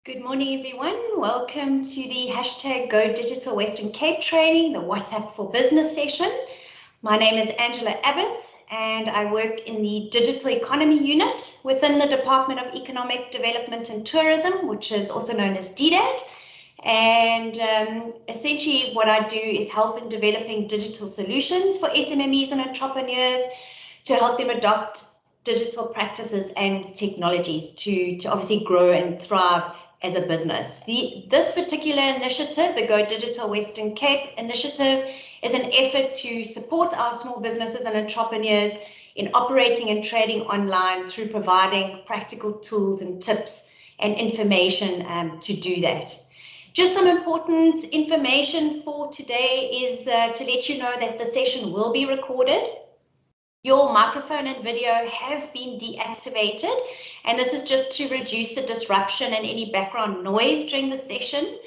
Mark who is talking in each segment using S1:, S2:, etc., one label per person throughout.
S1: Good morning, everyone. Welcome to the hashtag Go Digital Western Cape training, the WhatsApp for Business session. My name is Angela Abbott, and I work in the Digital Economy Unit within the Department of Economic Development and Tourism, which is also known as DDAT. And essentially what I do is help in developing digital solutions for SMMEs and entrepreneurs to help them adopt digital practices and technologies to obviously grow and thrive as a business. This particular initiative, the Go Digital Western Cape initiative, is an effort to support our small businesses and entrepreneurs in operating and trading online through providing practical tools and tips and information to do that. Just some important information for today is to let you know that the session will be recorded. Your microphone and video have been deactivated, and this is just to reduce the disruption and any background noise during the session.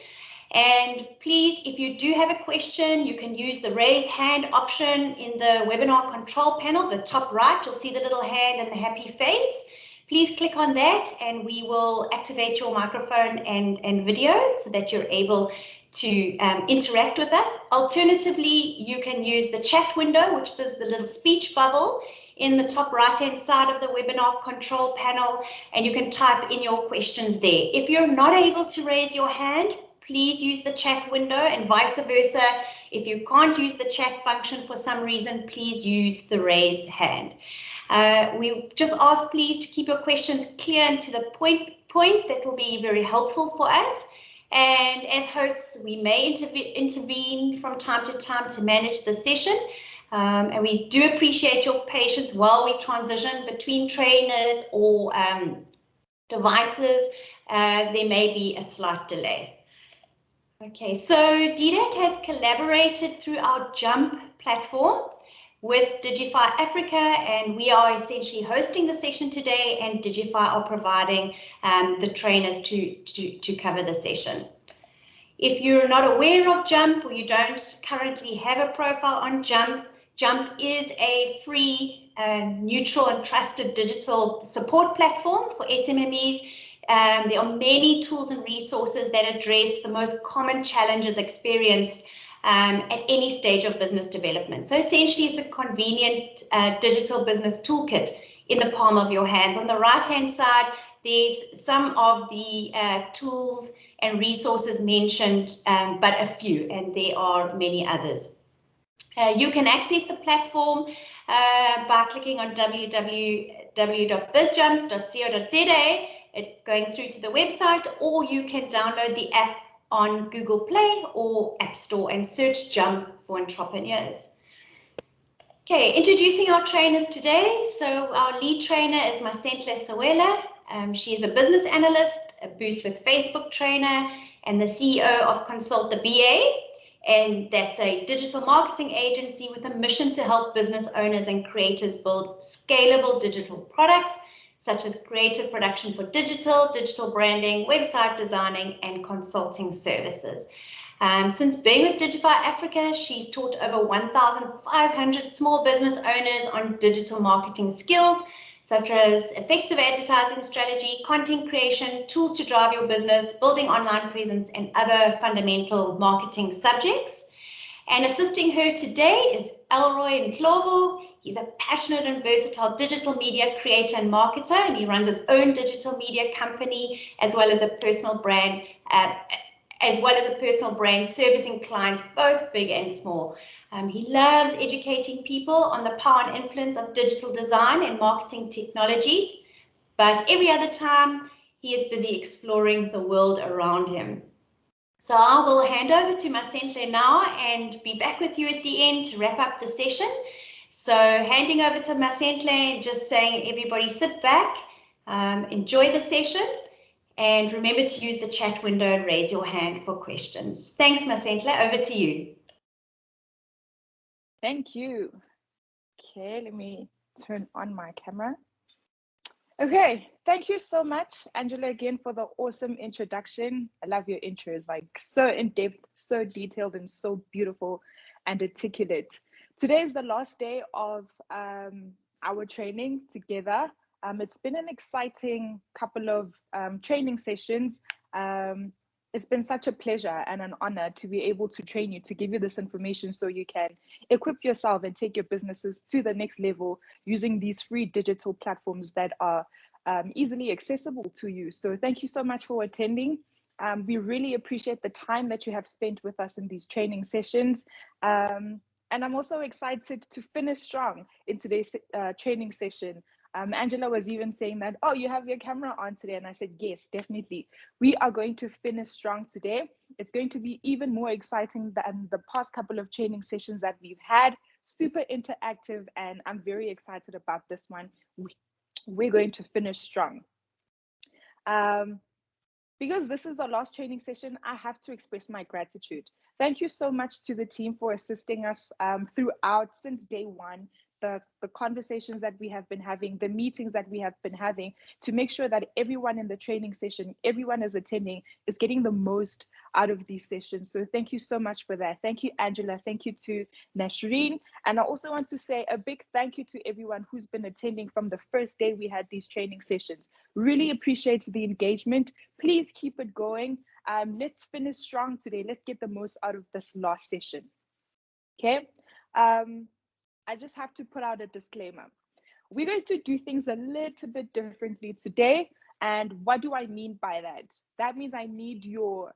S1: And please, if you do have a question, you can use the raise hand option in the webinar control panel, the top right. You'll see the little hand and the happy face. Please click on that and we will activate your microphone and video so that you're able to interact with us. Alternatively, you can use the chat window, which is the little speech bubble in the top right-hand side of the webinar control panel, and you can type in your questions there. If you're not able to raise your hand, please use the chat window, and vice versa. If you can't use the chat function for some reason, please use the raise hand. We just ask please to keep your questions clear and to the point. That will be very helpful for us. And as hosts, we may intervene from time to time to manage the session. And we do appreciate your patience while we transition between trainers or devices. There may be a slight delay. Okay, so DDAT has collaborated through our JUMP platform with Digify Africa, and we are essentially hosting the session today, and Digify are providing the trainers to cover the session. If you're not aware of JUMP or you don't currently have a profile on JUMP, JUMP is a free, neutral and trusted digital support platform for SMMEs. There are many tools and resources that address the most common challenges experienced at any stage of business development. So essentially, it's a convenient digital business toolkit in the palm of your hands. On the right-hand side, there's some of the tools and resources mentioned, but a few, and there are many others. You can access the platform by clicking on www.bizjump.co.za, going through to the website, or you can download the app on Google Play or App Store and search JUMP for entrepreneurs. Okay, introducing our trainers today. So our lead trainer is Masentle Siwela. She is a business analyst, a Boost with Facebook trainer, and the CEO of Consult the BA. And that's a digital marketing agency with a mission to help business owners and creators build scalable digital products, such as creative production for digital branding, website designing, and consulting services. Since being with Digify Africa, she's taught over 1,500 small business owners on digital marketing skills, such as effective advertising strategy, content creation, tools to drive your business, building online presence, and other fundamental marketing subjects. And assisting her today is Alroy Ndhlovu. He's a passionate and versatile digital media creator and marketer, and he runs his own digital media company as well as a personal brand, servicing clients both big and small. He loves educating people on the power and influence of digital design and marketing technologies, but every other time he is busy exploring the world around him. So I will hand over to Masentle now and be back with you at the end to wrap up the session. So handing over to Masentle and just saying everybody sit back, enjoy the session, and remember to use the chat window and raise your hand for questions. Thanks, Masentle. Over to you.
S2: Thank you. Okay, let me turn on my camera. Okay, thank you so much, Angela, again for the awesome introduction. I love your intro. It's like so in-depth, so detailed, and so beautiful and articulate. Today is the last day of our training together. It's been an exciting couple of training sessions. It's been such a pleasure and an honor to be able to train you, to give you this information so you can equip yourself and take your businesses to the next level using these free digital platforms that are easily accessible to you. So thank you so much for attending. We really appreciate the time that you have spent with us in these training sessions. And I'm also excited to finish strong in today's training session. Angela was even saying that, oh, you have your camera on today. And I said, yes, definitely. We are going to finish strong today. It's going to be even more exciting than the past couple of training sessions that we've had. Super interactive, and I'm very excited about this one. We're going to finish strong. Because this is the last training session, I have to express my gratitude. Thank you so much to the team for assisting us throughout since day one. The conversations that we have been having, the meetings that we have been having to make sure that everyone in the training session, everyone is attending, is getting the most out of these sessions. So thank you so much for that. Thank you, Angela. Thank you to Nashreen. And I also want to say a big thank you to everyone who's been attending from the first day we had these training sessions. Really appreciate the engagement. Please keep it going. Let's finish strong today. Let's get the most out of this last session. Okay. I just have to put out a disclaimer. We're going to do things a little bit differently today. And what do I mean by that? That means I need you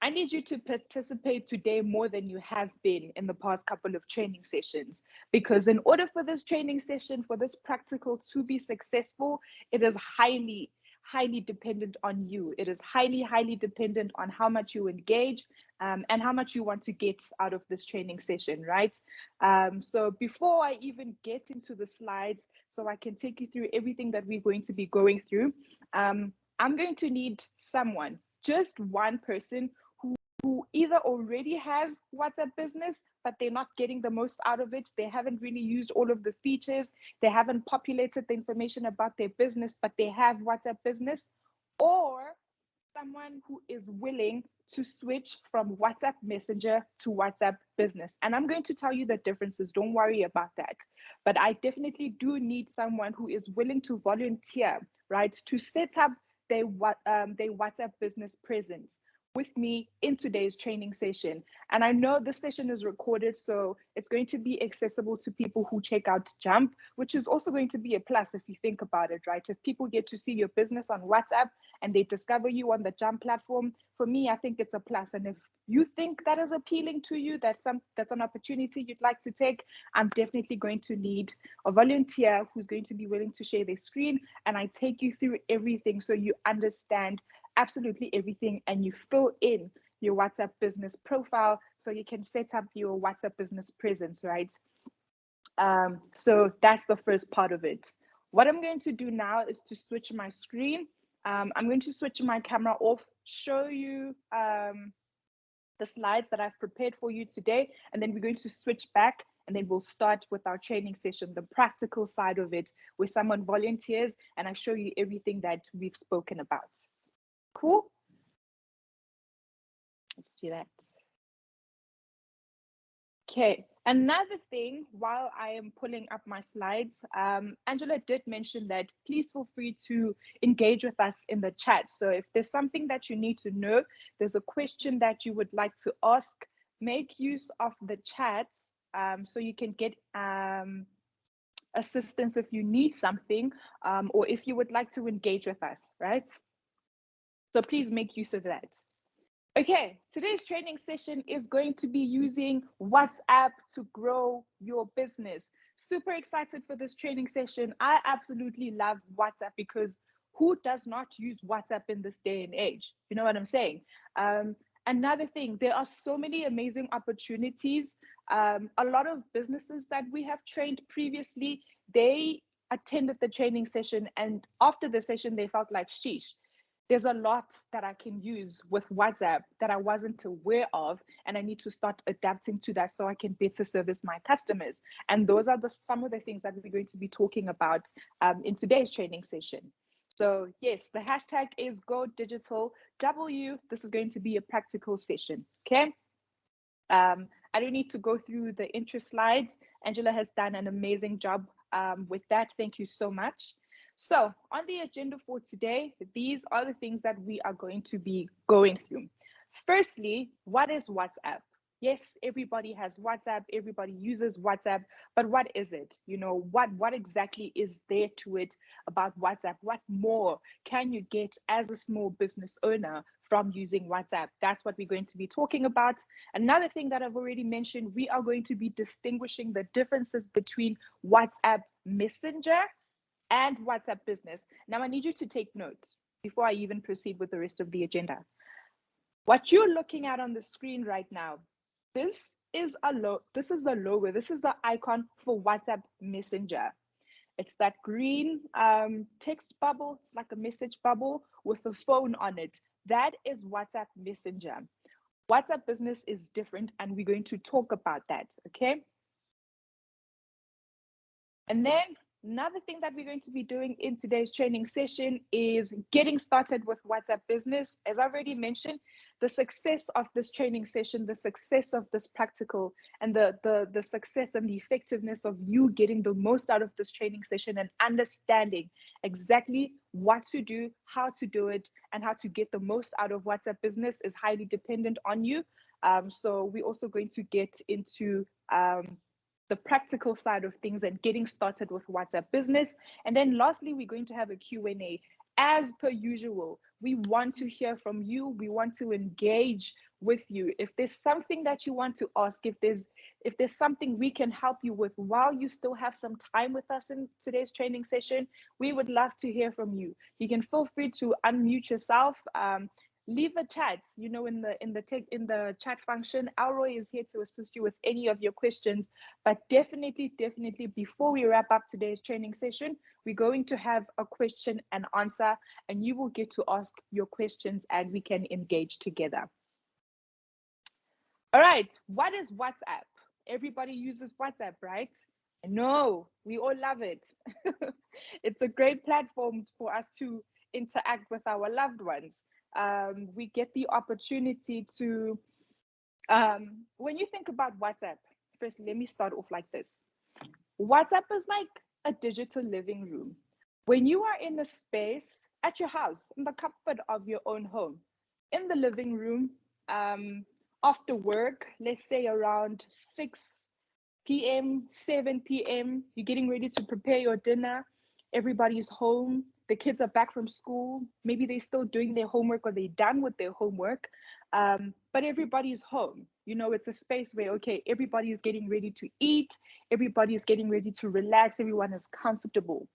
S2: to participate today more than you have been in the past couple of training sessions. Because in order for this training session, for this practical to be successful, it is highly dependent on you. It is highly dependent on how much you engage and how much you want to get out of this training session, right? So before I even get into the slides, so I can take you through everything that we're going to be going through, I'm going to need someone, just one person who either already has WhatsApp Business, but they're not getting the most out of it. They haven't really used all of the features. They haven't populated the information about their business, but they have WhatsApp Business, or someone who is willing to switch from WhatsApp Messenger to WhatsApp Business. And I'm going to tell you the differences. Don't worry about that. But I definitely do need someone who is willing to volunteer, right, to set up their WhatsApp Business presence with me in today's training session. And I know this session is recorded, so it's going to be accessible to people who check out Jump, which is also going to be a plus if you think about it, right? If people get to see your business on WhatsApp and they discover you on the Jump platform, for me, I think it's a plus. And if you think that is appealing to you, that's an opportunity you'd like to take, I'm definitely going to need a volunteer who's going to be willing to share their screen, and I take you through everything so you understand absolutely everything, and you fill in your WhatsApp Business profile so you can set up your WhatsApp Business presence, right? So that's the first part of it. What I'm going to do now is to switch my screen. I'm going to switch my camera off, show you the slides that I've prepared for you today, and then we're going to switch back, and then we'll start with our training session, the practical side of it, where someone volunteers and I show you everything that we've spoken about. Cool. Let's do that. Okay, another thing, while I am pulling up my slides, Angela did mention that please feel free to engage with us in the chat. So if there's something that you need to know, there's a question that you would like to ask, make use of the chats so you can get assistance if you need something, or if you would like to engage with us, right? So please make use of that. Okay, today's training session is going to be using WhatsApp to grow your business. Super excited for this training session. I absolutely love WhatsApp because who does not use WhatsApp in this day and age? You know what I'm saying? Another thing, there are so many amazing opportunities. A lot of businesses that we have trained previously, they attended the training session, and after the session, they felt like, sheesh, there's a lot that I can use with WhatsApp that I wasn't aware of, and I need to start adapting to that so I can better service my customers. And those are some of the things that we're going to be talking about in today's training session. So yes, the hashtag is GoDigitalW. This is going to be a practical session, okay? I don't need to go through the intro slides. Angela has done an amazing job with that. Thank you so much. So on the agenda for today, these are the things that we are going to be going through. Firstly, what is WhatsApp? Yes, everybody has WhatsApp, everybody uses WhatsApp, but what is it? You know, what exactly is there to it about WhatsApp? What more can you get as a small business owner from using WhatsApp? That's what we're going to be talking about. Another thing that I've already mentioned, we are going to be distinguishing the differences between WhatsApp Messenger and WhatsApp Business. Now, I need you to take note before I even proceed with the rest of the agenda. What you're looking at on the screen right now, this is the logo, this is the icon for WhatsApp Messenger. It's that green text bubble. It's like a message bubble with a phone on it. That is WhatsApp Messenger. WhatsApp Business is different, and we're going to talk about that, okay? And then another thing that we're going to be doing in today's training session is getting started with WhatsApp Business. As I already mentioned, the success of this training session, the success of this practical, and the success and the effectiveness of you getting the most out of this training session and understanding exactly what to do, how to do it, and how to get the most out of WhatsApp Business is highly dependent on you. So we're also going to get into the practical side of things and getting started with WhatsApp Business. And then lastly, we're going to have a Q&A. As per usual, we want to hear from you. We want to engage with you. If there's something that you want to ask, if there's something we can help you with while you still have some time with us in today's training session, we would love to hear from you. You can feel free to unmute yourself. Leave a chat, you know, in the chat function. Alroy is here to assist you with any of your questions. But definitely, before we wrap up today's training session, we're going to have a question and answer, and you will get to ask your questions and we can engage together. All right, what is WhatsApp? Everybody uses WhatsApp, right? No, we all love it. It's a great platform for us to interact with our loved ones. We get the opportunity to, when you think about WhatsApp, first, let me start off like this. WhatsApp is like a digital living room. When you are in a space at your house, in the comfort of your own home, in the living room, after work, let's say around 6 p.m., 7 p.m., you're getting ready to prepare your dinner, everybody's home, the kids are back from school, maybe they're still doing their homework or they're done with their homework, but everybody's home. You know, it's a space where, okay, everybody is getting ready to eat, everybody is getting ready to relax, everyone is comfortable.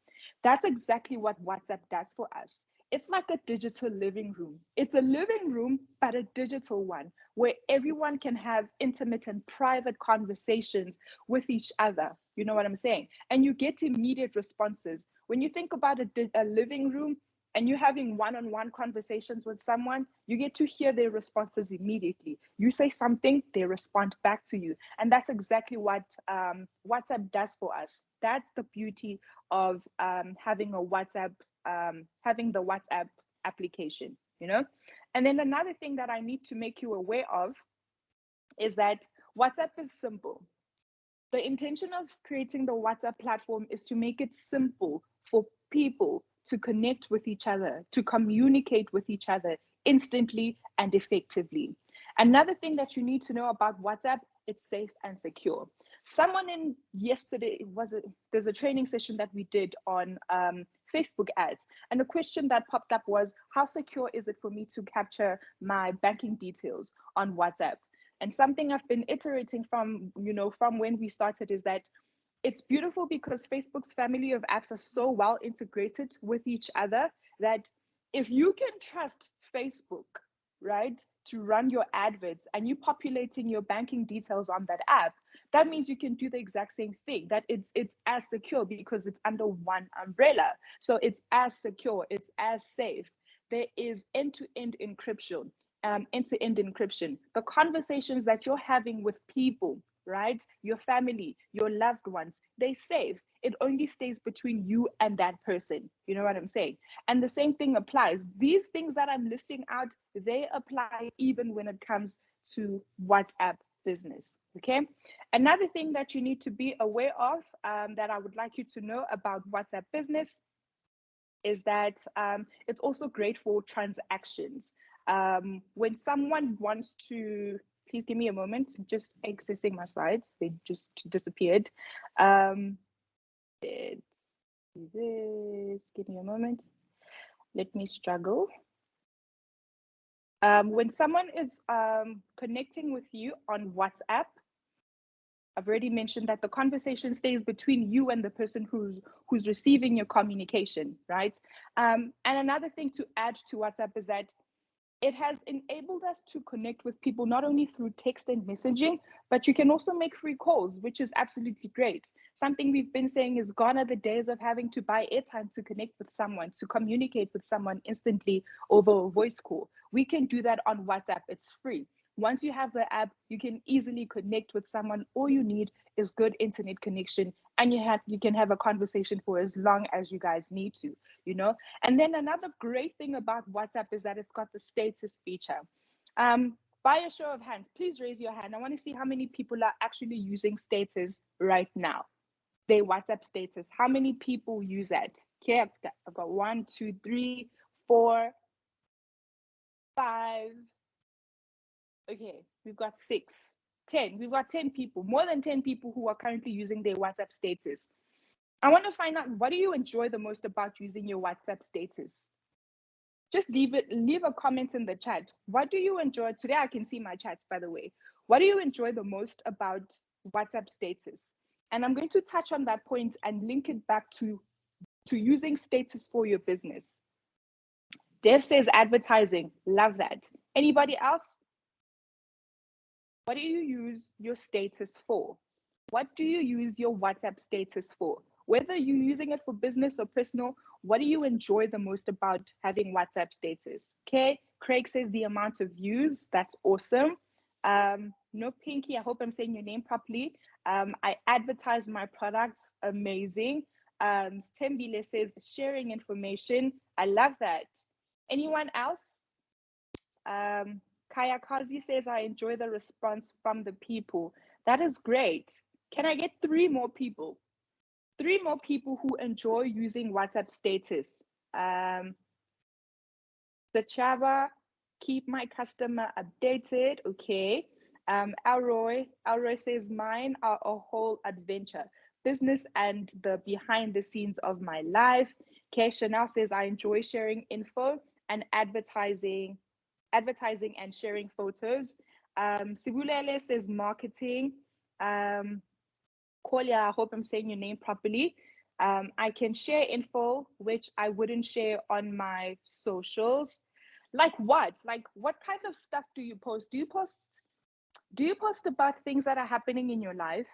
S2: That's exactly what WhatsApp does for us. It's like a digital living room. It's a living room, but a digital one, where everyone can have intimate and private conversations with each other. You know what I'm saying? And you get immediate responses. When you think about a living room and you're having one-on-one conversations with someone, you get to hear their responses immediately. You say something, they respond back to you. And that's exactly what WhatsApp does for us. That's the beauty of having a WhatsApp, having the WhatsApp application, you know? And then another thing that I need to make you aware of is that WhatsApp is simple. The intention of creating the WhatsApp platform is to make it simple for people to connect with each other, to communicate with each other instantly and effectively. Another thing that you need to know about WhatsApp, it's safe and secure. Someone in yesterday, there's a training session that we did on Facebook ads, and the question that popped up was, how secure is it for me to capture my banking details on WhatsApp? And something I've been iterating from, you know, from when we started is that it's beautiful because Facebook's family of apps are so well integrated with each other that if you can trust Facebook, right, to run your adverts and you populating your banking details on that app, that means you can do the exact same thing, that it's as secure because it's under one umbrella. So it's as secure, it's as safe. There is end-to-end encryption. End-to-end encryption. The conversations that you're having with people, right, your family, your loved ones, they're safe. It only stays between you and that person. You know what I'm saying? And the same thing applies. These things that I'm listing out, they apply even when it comes to WhatsApp Business. Okay. Another thing that you need to be aware of, that I would like you to know about WhatsApp Business, is that it's also great for transactions. When someone wants to, please give me a moment, just accessing my slides, they just disappeared. Let's do this, give me a moment. Let me struggle. When someone is connecting with you on WhatsApp, I've already mentioned that the conversation stays between you and the person who's receiving your communication, right? And another thing to add to WhatsApp is that it has enabled us to connect with people not only through text and messaging, but you can also make free calls, which is absolutely great. Something we've been saying is gone are the days of having to buy airtime to connect with someone, to communicate with someone instantly over a voice call. We can do that on WhatsApp. It's free. Once you have the app, you can easily connect with someone. All you need is good internet connection, and you can have a conversation for as long as you guys need to, you know. And then another great thing about WhatsApp is that it's got the status feature. By a show of hands, please raise your hand. I want to see how many people are actually using status right now. Their WhatsApp status. How many people use that? Okay, I've got 1, 2, 3, 4, 5. Okay, we've got 6, 10. We've got 10 people, more than 10 people who are currently using their WhatsApp status. I want to find out, what do you enjoy the most about using your WhatsApp status? Just leave a comment in the chat. What do you enjoy? Today I can see my chats, by the way. What do you enjoy the most about WhatsApp status? And I'm going to touch on that point and link it back to using status for your business. Dev says advertising. Love that. Anybody else? What do you use your status for? What do you use your WhatsApp status for? Whether you're using it for business or personal, what do you enjoy the most about having WhatsApp status? Okay, Craig says the amount of views. That's awesome. No, Pinky, I hope I'm saying your name properly. I advertise my products. Amazing. Tembile says sharing information. I love that. Anyone else? Kaya Kazi says, I enjoy the response from the people. That is great. Can I get 3 more people? 3 more people who enjoy using WhatsApp status. Sachava, keep my customer updated. Okay. Alroy says, mine are a whole adventure. Business and the behind the scenes of my life. Okay, Chanel says, I enjoy sharing info and advertising and sharing photos. Siwela says marketing. Kolya, I hope I'm saying your name properly. I can share info which I wouldn't share on my socials. Like what? Like what kind of stuff do you post? Do you post about things that are happening in your life?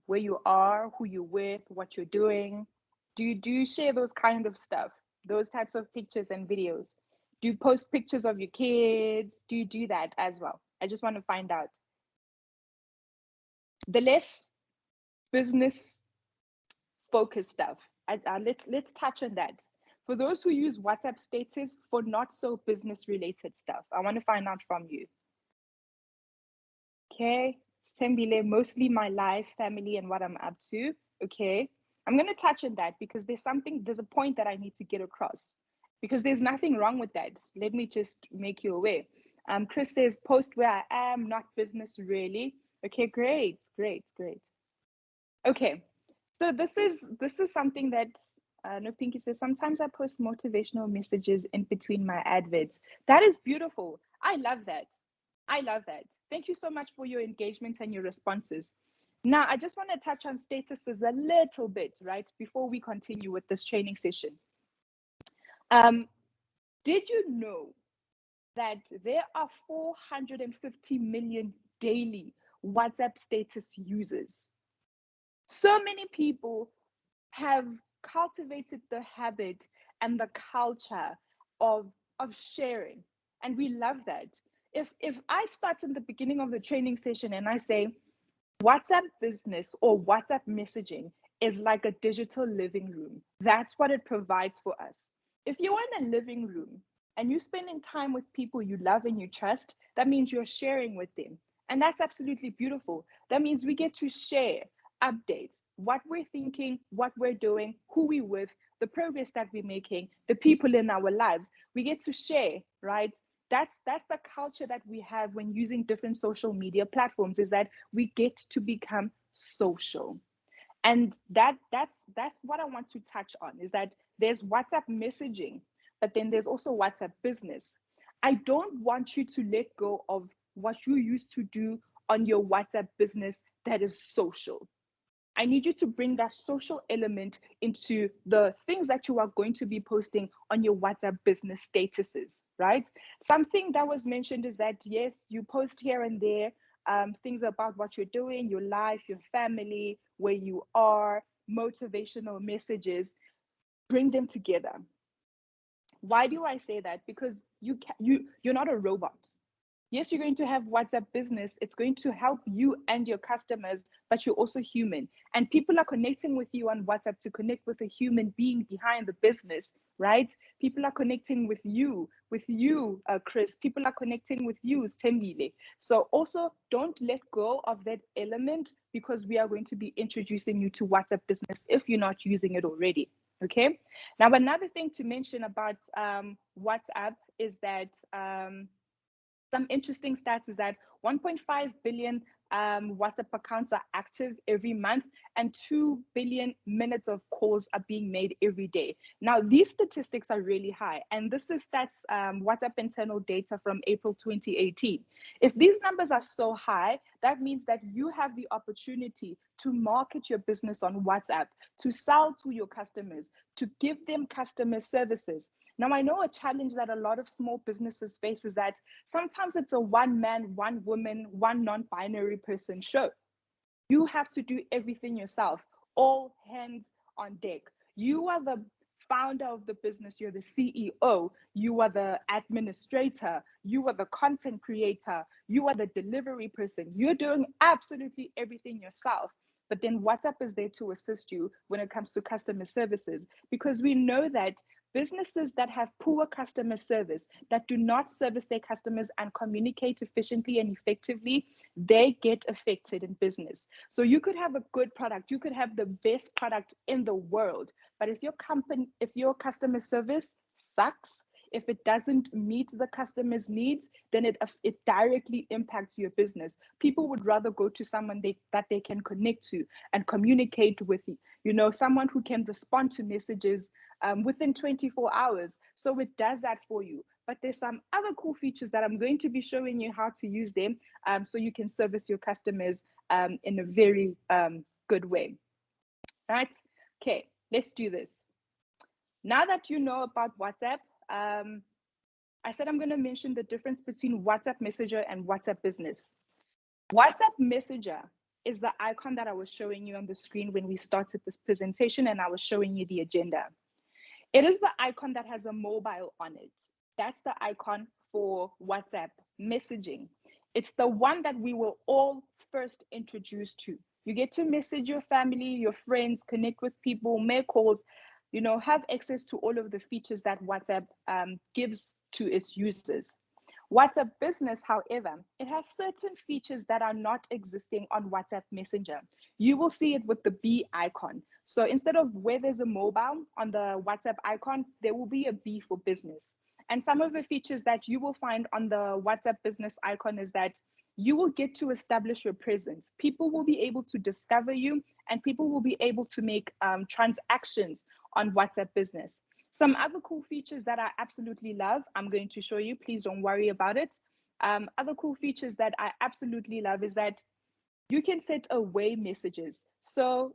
S2: Where you are, who you're with, what you're doing? Do you share those kind of stuff? Those types of pictures and videos? Do you post pictures of your kids? Do you do that as well? I just want to find out. The less business focused stuff, let's touch on that. For those who use WhatsApp status for not so business related stuff, I want to find out from you. Okay, Tembile, mostly my life, family, and what I'm up to. Okay, I'm going to touch on that because there's a point that I need to get across, because there's nothing wrong with that. Let me just make you aware. Chris says, post where I am, not business really. Okay, great. Okay, so this is something that no, Pinky says, sometimes I post motivational messages in between my adverts. That is beautiful. I love that. Thank you so much for your engagement and your responses. Now, I just want to touch on statuses a little bit, right, before we continue with this training session. Did you know that there are 450 million daily WhatsApp status users? So many people have cultivated the habit and the culture of sharing, and we love that. If I start in the beginning of the training session and I say WhatsApp business or WhatsApp messaging is like a digital living room, that's what it provides for us. If you're in a living room and you're spending time with people you love and you trust, that means you're sharing with them, and that's absolutely beautiful. That means we get to share updates, what we're thinking, what we're doing, who we're with, the progress that we're making, the people in our lives. We get to share, right? That's the culture that we have when using different social media platforms, is that we get to become social. And that's what I want to touch on, is that there's WhatsApp messaging, but then there's also WhatsApp business. I don't want you to let go of what you used to do on your WhatsApp business that is social. I need you to bring that social element into the things that you are going to be posting on your WhatsApp business statuses, right? Something that was mentioned is that, yes, you post here and there things about what you're doing, your life, your family, where you are, motivational messages. Bring them together. Why do I say that? Because you're not a robot. Yes, you're going to have WhatsApp business. It's going to help you and your customers, but you're also human. And people are connecting with you on WhatsApp to connect with a human being behind the business, right? People are connecting with you, Chris. People are connecting with you, Tembile. So also don't let go of that element, because we are going to be introducing you to WhatsApp business if you're not using it already. Okay. Now, another thing to mention about WhatsApp is that some interesting stats is that 1.5 billion WhatsApp accounts are active every month, and 2 billion minutes of calls are being made every day. Now, these statistics are really high, and this is stats WhatsApp internal data from April 2018. If these numbers are so high, that means that you have the opportunity to market your business on WhatsApp, to sell to your customers, to give them customer services. Now, I know a challenge that a lot of small businesses face is that sometimes it's a one man, one woman, one non-binary person show. You have to do everything yourself, all hands on deck. You are the founder of the business, you're the CEO, you are the administrator, you are the content creator, you are the delivery person. You're doing absolutely everything yourself. But then WhatsApp is there to assist you when it comes to customer services, because we know that businesses that have poor customer service, that do not service their customers and communicate efficiently and effectively, they get affected in business. So you could have a good product, you could have the best product in the world, but if your customer service sucks, if it doesn't meet the customer's needs, then it directly impacts your business. People would rather go to someone that they can connect to and communicate with, someone who can respond to messages within 24 hours. So it does that for you. But there's some other cool features that I'm going to be showing you how to use them, so you can service your customers in a very good way. All right? Okay, let's do this. Now that you know about WhatsApp, I said I'm going to mention the difference between WhatsApp Messenger and WhatsApp Business. WhatsApp Messenger is the icon that I was showing you on the screen when we started this presentation, and I was showing you the agenda. It is the icon that has a mobile on it. That's the icon for WhatsApp messaging. It's the one that we were all first introduced to. You get to message your family, your friends, connect with people, make calls, have access to all of the features that WhatsApp gives to its users. WhatsApp Business, however, it has certain features that are not existing on WhatsApp Messenger. You will see it with the B icon. So instead of where there's a mobile on the WhatsApp icon, there will be a B for business. And some of the features that you will find on the WhatsApp Business icon is that you will get to establish your presence. People will be able to discover you, and people will be able to make transactions on WhatsApp Business. Some other cool features that I absolutely love, I'm going to show you. Please don't worry about it. Other cool features that I absolutely love is that you can set away messages. So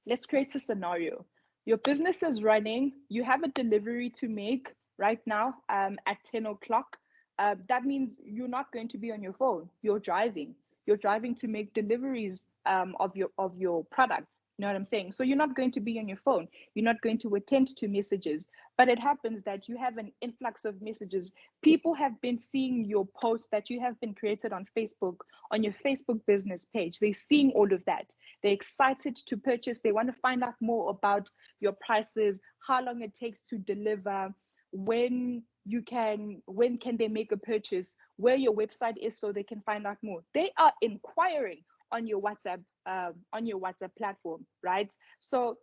S2: let's create a scenario. Your business is running, you have a delivery to make right now at 10 o'clock. That means you're not going to be on your phone. You're driving to make deliveries of your products. You know what I'm saying? So you're not going to be on your phone. You're not going to attend to messages. But it happens that you have an influx of messages. People have been seeing your posts that you have been created on Facebook, on your Facebook business page. They're seeing all of that. They're excited to purchase. They want to find out more about your prices, how long it takes to deliver, when can they make a purchase, where your website is so they can find out more. They are inquiring on your WhatsApp platform, right? So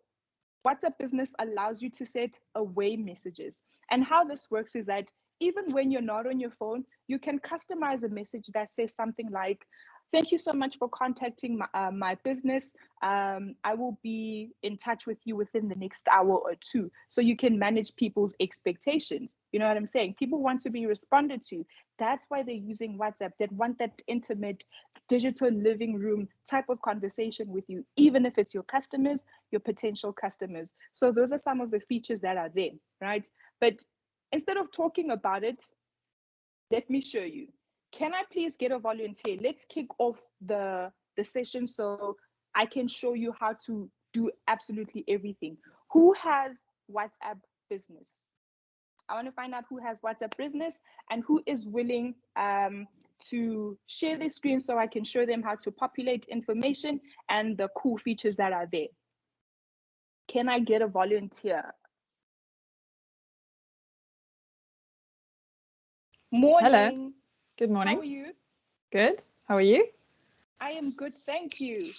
S2: WhatsApp Business allows you to set away messages. And how this works is that even when you're not on your phone, you can customize a message that says something like, thank you so much for contacting my business. I will be in touch with you within the next hour or two. So you can manage people's expectations. You know what I'm saying? People want to be responded to. That's why they're using WhatsApp. They want that intimate digital living room type of conversation with you, even if it's your customers, your potential customers. So those are some of the features that are there, right? But instead of talking about it, let me show you. Can I please get a volunteer? Let's kick off the session so I can show you how to do absolutely everything. Who has WhatsApp Business? I want to find out who has WhatsApp Business and who is willing to share their screen so I can show them how to populate information and the cool features that are there. Can I get a volunteer? Morning.
S3: Hello. Good morning.
S2: How are you?
S3: Good. How are you?
S2: I am good, thank you.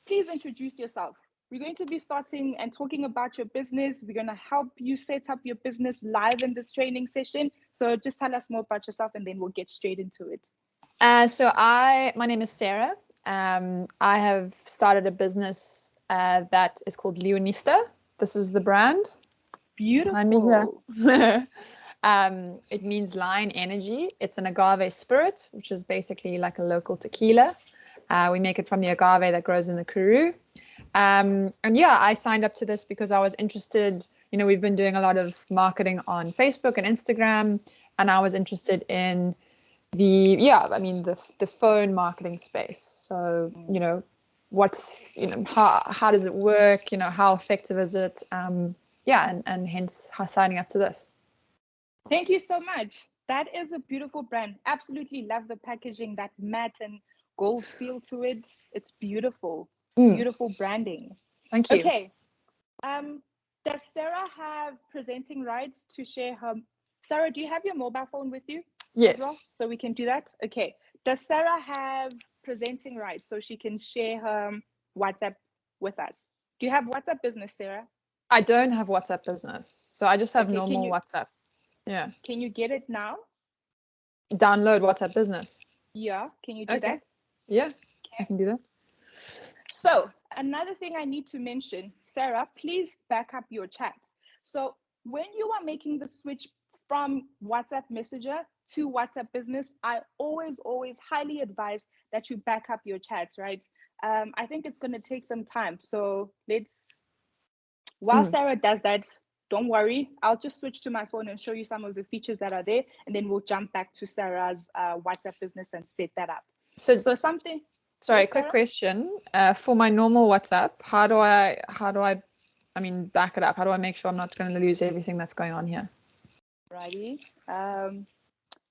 S2: Please introduce yourself. We're going to be starting and talking about your business. We're going to help you set up your business live in this training session. So just tell us more about yourself and then we'll get straight into it.
S3: My name is Sarah. I have started a business that is called Leonista. This is the brand.
S2: Beautiful.
S3: Behind me here. It means lion energy. It's an agave spirit, which is basically like a local tequila. We make it from the agave that grows in the Karoo. And yeah, I signed up to this because I was interested. You know, we've been doing a lot of marketing on Facebook and Instagram, and I was interested in the phone marketing space. So, you know, how does it work? You know, how effective is it? And hence signing up to this.
S2: Thank you so much. That is a beautiful brand. Absolutely love the packaging, that matte and gold feel to it. It's beautiful. Beautiful branding.
S3: Thank you.
S2: Okay. Does Sarah have presenting rights to share her? Sarah, do you have your mobile phone with you?
S3: Yes.
S2: As well, so we can do that? Okay. Does Sarah have presenting rights so she can share her WhatsApp with us? Do you have WhatsApp Business, Sarah?
S3: I don't have WhatsApp Business, so I just have normal WhatsApp. Yeah.
S2: Can you get it now?
S3: Download WhatsApp Business.
S2: Yeah. Can you do that?
S3: Yeah,
S2: okay.
S3: I can do that.
S2: So another thing I need to mention, Sarah, please back up your chats. So when you are making the switch from WhatsApp Messenger to WhatsApp Business, I always highly advise that you back up your chats, right? I think it's going to take some time. So while Sarah does that, don't worry, I'll just switch to my phone and show you some of the features that are there, and then we'll jump back to Sarah's WhatsApp Business and set that up.
S3: So
S2: something.
S3: Sorry, quick question. For my normal WhatsApp, how do I back it up? How do I make sure I'm not going to lose everything that's going on here?
S2: Righty.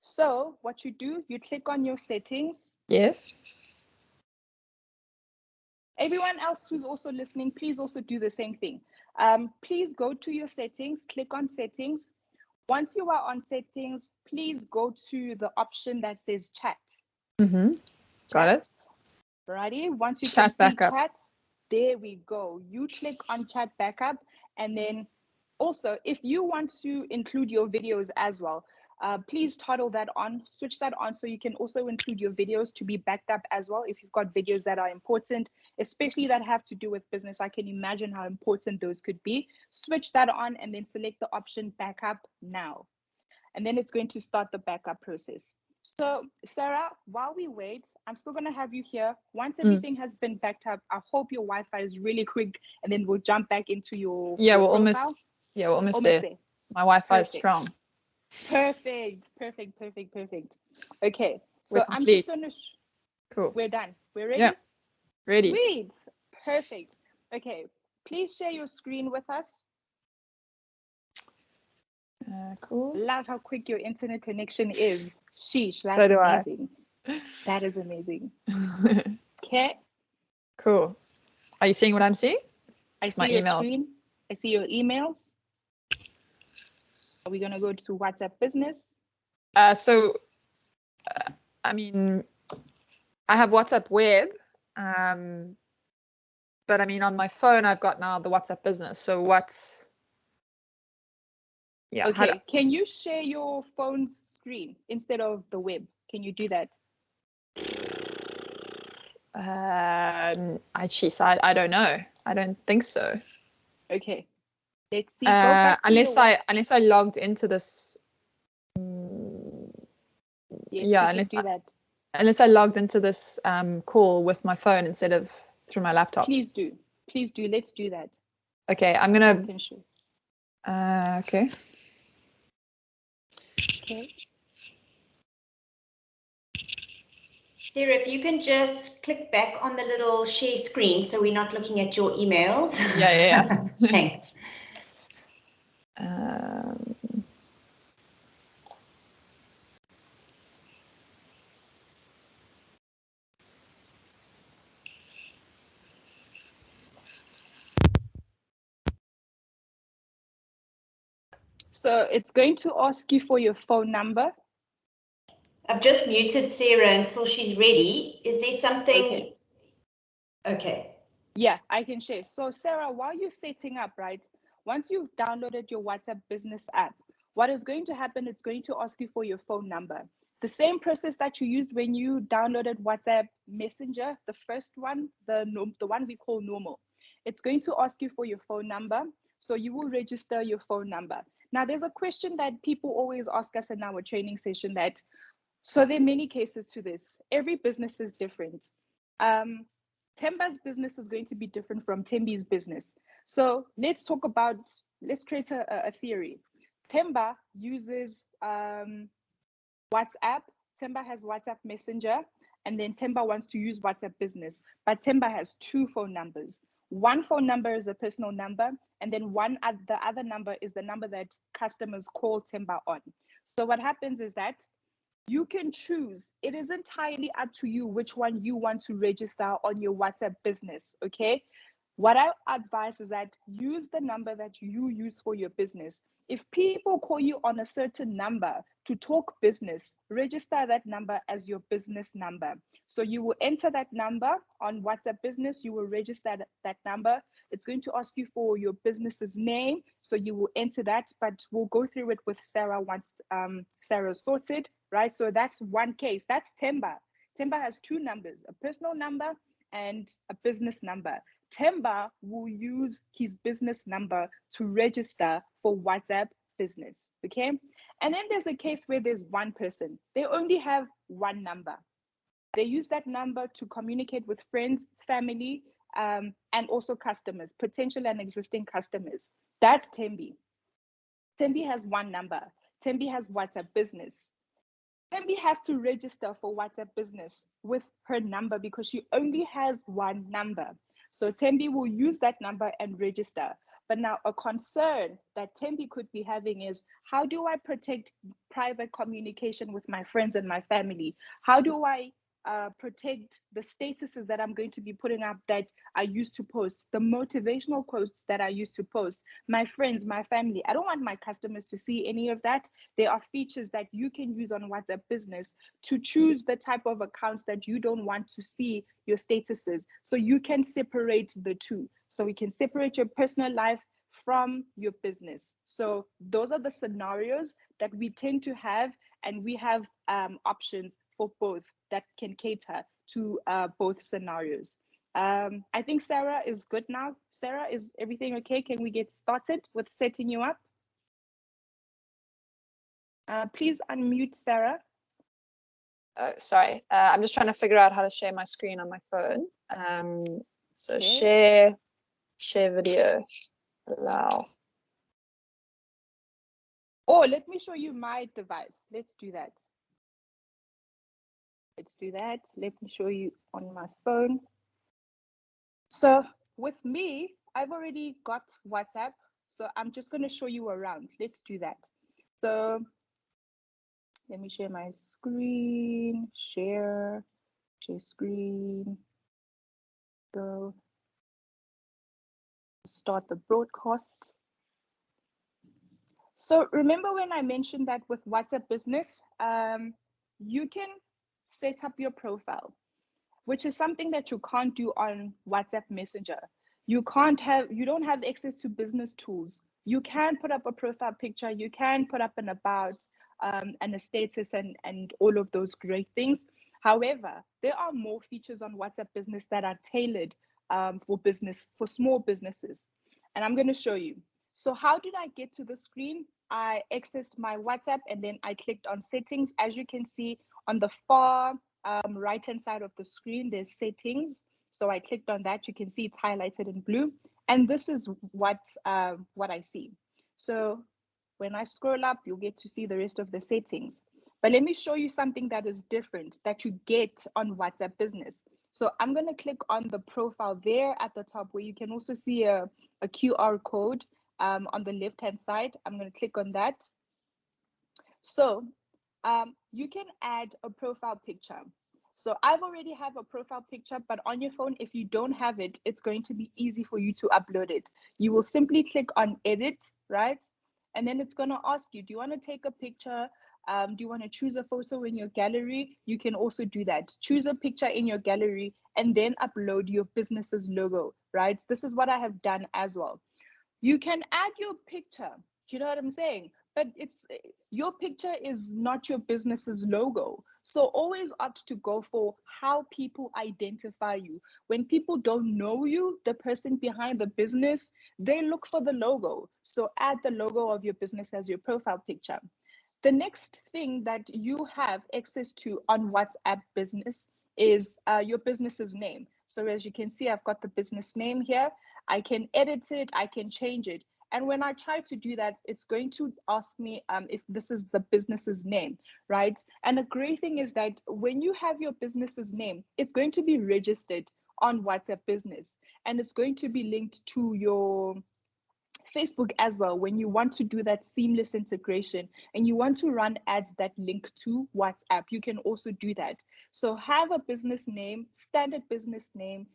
S2: So what you do, you click on your settings.
S3: Yes.
S2: Everyone else who's also listening, please also do the same thing. Please go to your settings, click on settings. Once you are on settings, please go to the option that says chat.
S3: Got it.
S2: Righty. Once you can see chat, there we go. You click on chat backup, and then also if you want to include your videos as well, please toggle that on, switch that on so you can also include your videos to be backed up as well. If you've got videos that are important, especially that have to do with business, I can imagine how important those could be. Switch that on and then select the option backup now. And then it's going to start the backup process. So Sarah, while we wait, I'm still going to have you here. Once everything has been backed up, I hope your Wi-Fi is really quick, and then we'll jump back into your
S3: we're
S2: profile.
S3: almost there. My Wi-Fi is strong.
S2: Perfect. Okay, so I'm just going to
S3: cool.
S2: We're done. We're ready?
S3: Yeah, ready.
S2: Sweet. Perfect. Okay, please share your screen with us.
S3: Cool.
S2: Love how quick your internet connection is. Sheesh, that's amazing. That is amazing. Okay.
S3: Cool. Are you seeing what I'm seeing?
S2: I see your screen. I see your emails. Are we going to go to WhatsApp Business?
S3: I have WhatsApp Web, but I mean on my phone I've got now the WhatsApp Business. So what's
S2: Okay, can you share your phone's screen instead of the web? Can you do that?
S3: I don't know. I don't think so.
S2: Okay, let's see. Go back to
S3: unless I logged into this.
S2: Yes,
S3: unless I logged into this call with my phone instead of through my laptop.
S2: Please do. Let's do that.
S3: Okay, I'm gonna.
S2: Okay.
S3: Okay.
S1: Sarah, if you can just click back on the little share screen so we're not looking at your emails.
S3: Yeah.
S1: Thanks.
S2: So it's going to ask you for your phone number.
S1: I've just muted Sarah until she's ready. Is there something? Okay.
S2: Yeah, I can share. So Sarah, while you're setting up, right, once you've downloaded your WhatsApp business app, what is going to happen, it's going to ask you for your phone number. The same process that you used when you downloaded WhatsApp Messenger, the first one, the one we call normal. It's going to ask you for your phone number. So you will register your phone number. Now, there's a question that people always ask us in our training session that, so there are many cases to this. Every business is different. Temba's business is going to be different from Tembi's business. So let's create a theory. Temba uses WhatsApp. Temba has WhatsApp Messenger, and then Temba wants to use WhatsApp Business. But Temba has two phone numbers. One phone number is a personal number, and then the other number is the number that customers call Temba on. So what happens is that you can choose. It is entirely up to you which one you want to register on your WhatsApp business, okay? What I advise is that use the number that you use for your business. If people call you on a certain number to talk business, register that number as your business number. So you will enter that number on WhatsApp Business, you will register that number. It's going to ask you for your business's name, so you will enter that, but we'll go through it with Sarah once Sarah's sorted, right? So that's one case. That's Temba. Temba has two numbers, a personal number and a business number. Temba will use his business number to register for WhatsApp Business, okay? And then there's a case where there's one person. They only have one number. They use that number to communicate with friends, family, and also customers, potential and existing customers. That's Tembi. Tembi has one number. Tembi has WhatsApp Business. Tembi has to register for WhatsApp Business with her number because she only has one number. So Tembi will use that number and register. But now a concern that Tembi could be having is, how do I protect private communication with my friends and my family? How do I protect the statuses that I'm going to be putting up that I used to post, the motivational quotes that I used to post, my friends, my family? I don't want my customers to see any of that. There are features that you can use on WhatsApp Business to choose the type of accounts that you don't want to see your statuses. So you can separate the two. So we can separate your personal life from your business. So those are the scenarios that we tend to have, and we have options for both that can cater to both scenarios. I think Sarah is good now. Sarah, is everything okay? Can we get started with setting you up? Please unmute Sarah.
S3: Sorry, I'm just trying to figure out how to share my screen on my phone. So
S2: okay.
S3: share video, allow.
S2: Oh, let me show you my device. Let's do that. Let me show you on my phone. So with me, I've already got WhatsApp. So I'm just going to show you around. Let's do that. So let me share my screen, share screen, go start the broadcast. So remember when I mentioned that with WhatsApp Business, you can set up your profile. which is something that you can't do on WhatsApp Messenger. You don't have access to business tools. You can put up a profile picture, you can put up an about, and a status, and all of those great things. However, there are more features on WhatsApp Business that are tailored for small businesses. And I'm going to show you. So how did I get to the screen? I accessed my WhatsApp and then I clicked on settings. As you can see on the far right hand side of the screen, there's settings. So I clicked on that. You can see it's highlighted in blue. And this is what I see. So when I scroll up, you'll get to see the rest of the settings. But let me show you something that is different that you get on WhatsApp Business. So I'm going to click on the profile there at the top, where you can also see a QR code on the left-hand side. I'm going to click on that. So you can add a profile picture. So I've already have a profile picture, but on your phone, if you don't have it, it's going to be easy for you to upload it. You will simply click on edit, right? And then it's going to ask you, do you want to take a picture? Do you want to choose a photo in your gallery? You can also do that. Choose a picture in your gallery and then upload your business's logo, right? This is what I have done as well. You can add your picture. You know what I'm saying? But your picture is not your business's logo. So always opt to go for how people identify you. When people don't know you, the person behind the business, they look for the logo. So add the logo of your business as your profile picture. The next thing that you have access to on WhatsApp Business is your business's name. So as you can see, I've got the business name here. I can edit it, I can change it. And when I try to do that, it's going to ask me if this is the business's name, right? And the great thing is that when you have your business's name, it's going to be registered on WhatsApp Business, and it's going to be linked to your Facebook as well. When you want to do that seamless integration and you want to run ads that link to WhatsApp, you can also do that. So have a business name, standard business name.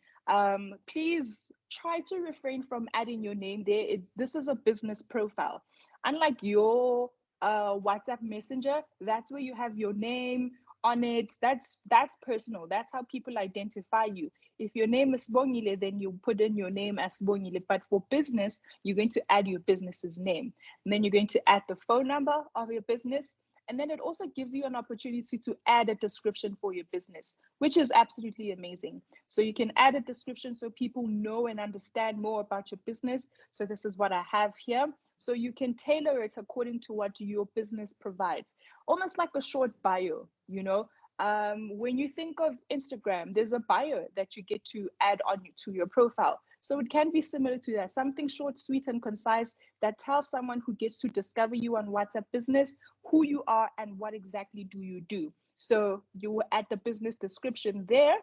S2: Please try to refrain from adding your name there. This is a business profile. Unlike your WhatsApp Messenger, that's where you have your name on it. That's personal. That's how people identify you. If your name is Sibongile, then you put in your name as Sibongile. But for business, you're going to add your business's name. And then you're going to add the phone number of your business. And then it also gives you an opportunity to add a description for your business, which is absolutely amazing. So you can add a description so people know and understand more about your business. So this is what I have here. So you can tailor it according to what your business provides, almost like a short bio, you know. When you think of Instagram, there's a bio that you get to add on to your profile. So it can be similar to that, something short, sweet, and concise that tells someone who gets to discover you on WhatsApp Business who you are and what exactly do you do. So you will add the business description there.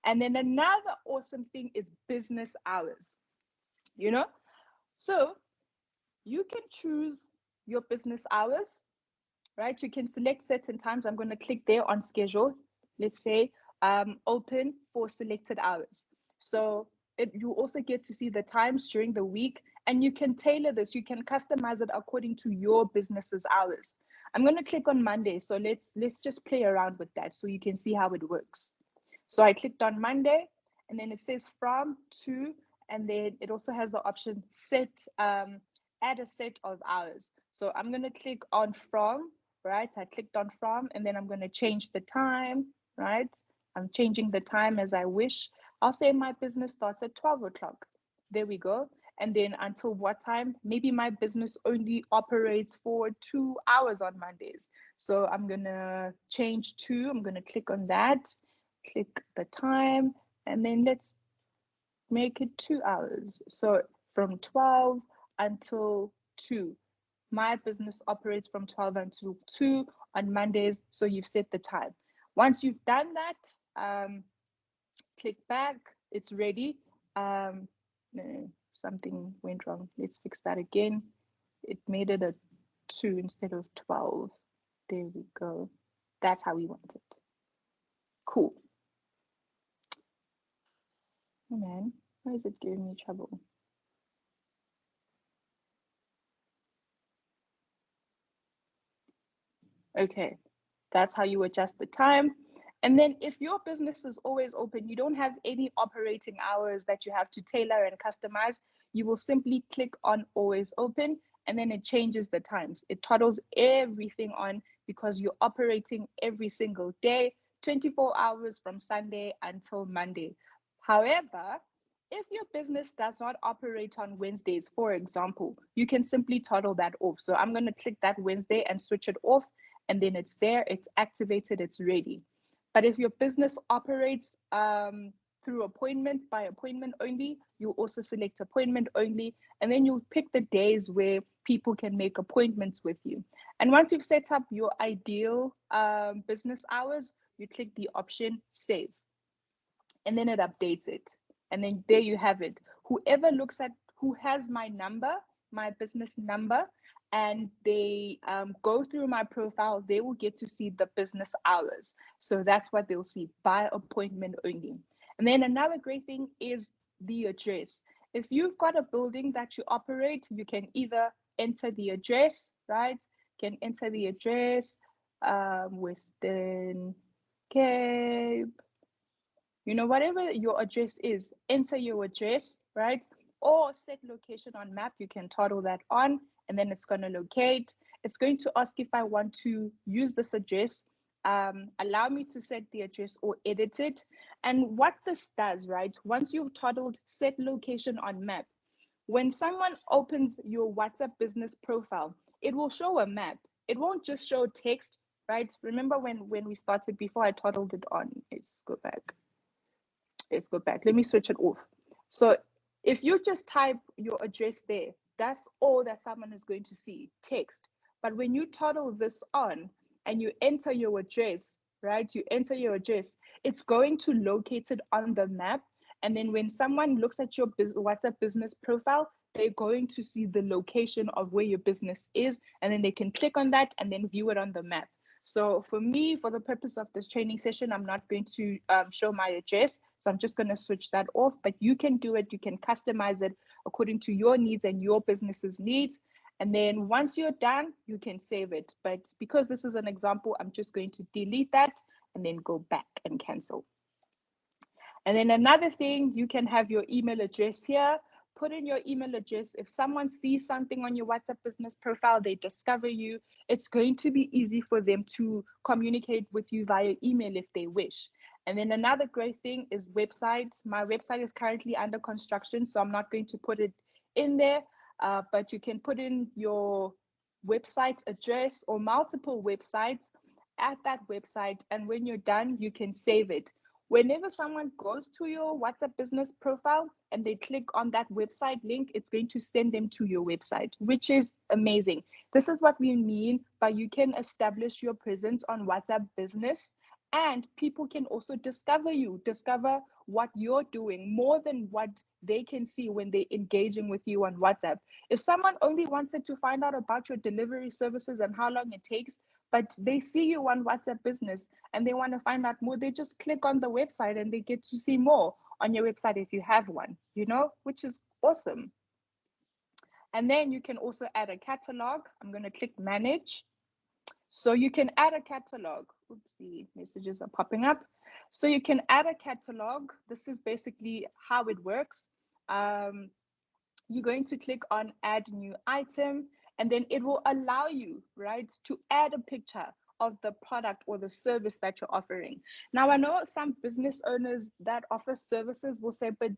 S2: And then another awesome thing is business hours, you know. So you can choose your business hours, right? You can select certain times. I'm going to click there on schedule. Let's say open for selected hours. So you also get to see the times during the week, and you can tailor this. You can customize it according to your business's hours. I'm going to click on Monday. So let's just play around with that so you can see how it works. So I clicked on Monday, and then it says from to, and then it also has the option set, add a set of hours. So I'm going to click on from, right? I clicked on from, and then I'm going to change the time, right? I'm changing the time as I wish. I'll say my business starts at 12 o'clock. There we go. And then until what time? Maybe my business only operates for 2 hours on Mondays. So I'm going to change to, I'm going to click on that, click the time, and then let's make it 2 hours. So from 12 until 2. My business operates from 12 until 2 on Mondays. So you've set the time. Once you've done that, click back. It's ready. No, something went wrong. Let's fix that again. It made it a 2 instead of 12. There we go. That's how we want it. Cool. Oh man, why is it giving me trouble? Okay, that's how you adjust the time. And then if your business is always open, you don't have any operating hours that you have to tailor and customize, you will simply click on always open, and then it changes the times. It toggles everything on because you're operating every single day, 24 hours from Sunday until Monday. However, if your business does not operate on Wednesdays, for example, you can simply toggle that off. So I'm going to click that Wednesday and switch it off, and then it's there, it's activated, it's ready. But if your business operates through appointment by appointment only, you also select appointment only, and then you'll pick the days where people can make appointments with you. And once you've set up your ideal business hours, you click the option save, and then it updates it. And then there you have it. Whoever looks at who has my number, my business number, and they go through my profile, they will get to see the business hours. So that's what they'll see, by appointment only. And then another great thing is the address. If you've got a building that you operate, you can either enter the address, right? You can enter the address, Western Cape, you know, whatever your address is, enter your address, right? Or set location on map, you can toggle that on, and then it's going to locate. It's going to ask if I want to use this address, allow me to set the address or edit it. And what this does, right, once you've toggled set location on map, when someone opens your WhatsApp business profile, it will show a map. It won't just show text, right? Remember when we started, before I toggled it on, let's go back. Let's go back. Let me switch it off. So if you just type your address there, that's all that someone is going to see, text. But when you toggle this on and you enter your address, right? You enter your address, it's going to locate it on the map. And then when someone looks at your WhatsApp business profile, they're going to see the location of where your business is, and then they can click on that and then view it on the map. So for me, for the purpose of this training session, I'm not going to show my address. So I'm just going to switch that off, but you can do it. You can customize it according to your needs and your business's needs. And then once you're done, you can save it. But because this is an example, I'm just going to delete that and then go back and cancel. And then another thing, you can have your email address here. Put in your email address. If someone sees something on your WhatsApp business profile, they discover you, it's going to be easy for them to communicate with you via email if they wish. And then another great thing is websites. My website is currently under construction, so I'm not going to put it in there, but you can put in your website address or multiple websites at that website. And when you're done, you can save it. Whenever someone goes to your WhatsApp business profile and they click on that website link, it's going to send them to your website, which is amazing. This is what we mean by you can establish your presence on WhatsApp business, and people can also discover you, discover what you're doing more than what they can see when they're engaging with you on WhatsApp. If someone only wanted to find out about your delivery services and how long it takes, but they see you on WhatsApp business and they want to find out more, they just click on the website and they get to see more on your website if you have one, you know, which is awesome. And then you can also add a catalog. I'm going to click manage. So you can add a catalog. Oopsie, messages are popping up. So you can add a catalog. This is basically how it works. You're going to click on add new item, and then it will allow you, right, to add a picture of the product or the service that you're offering. Now, I know some business owners that offer services will say, but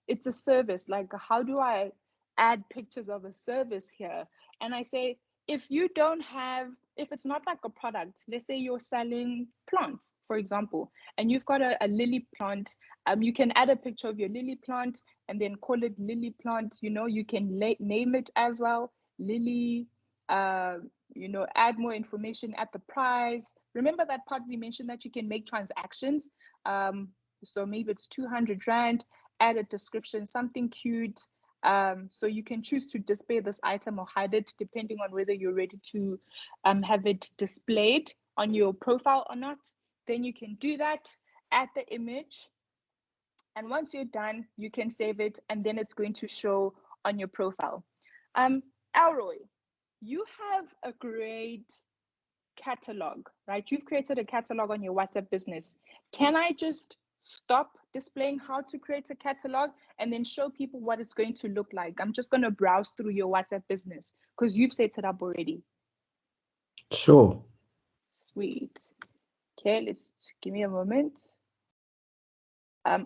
S2: it's a service. Like, how do I add pictures of a service here? And I say, if you don't have, if it's not like a product, let's say you're selling plants, for example, and you've got a lily plant, you can add a picture of your lily plant and then call it lily plant. You know, you can name it as well, lily, you know, add more information at the price. Remember that part we mentioned that you can make transactions. So maybe it's 200 Rand, add a description, something cute. So you can choose to display this item or hide it depending on whether you're ready to have it displayed on your profile or not. Then you can do that, add the image, and once you're done, you can save it, and then it's going to show on your profile. Alroy, you have a great catalog, right? You've created a catalog on your WhatsApp business. Can I just stop displaying how to create a catalog and then show people what it's going to look like? I'm just going to browse through your WhatsApp business because you've set it up already.
S4: Sure.
S2: Sweet. Okay, let's give me a moment.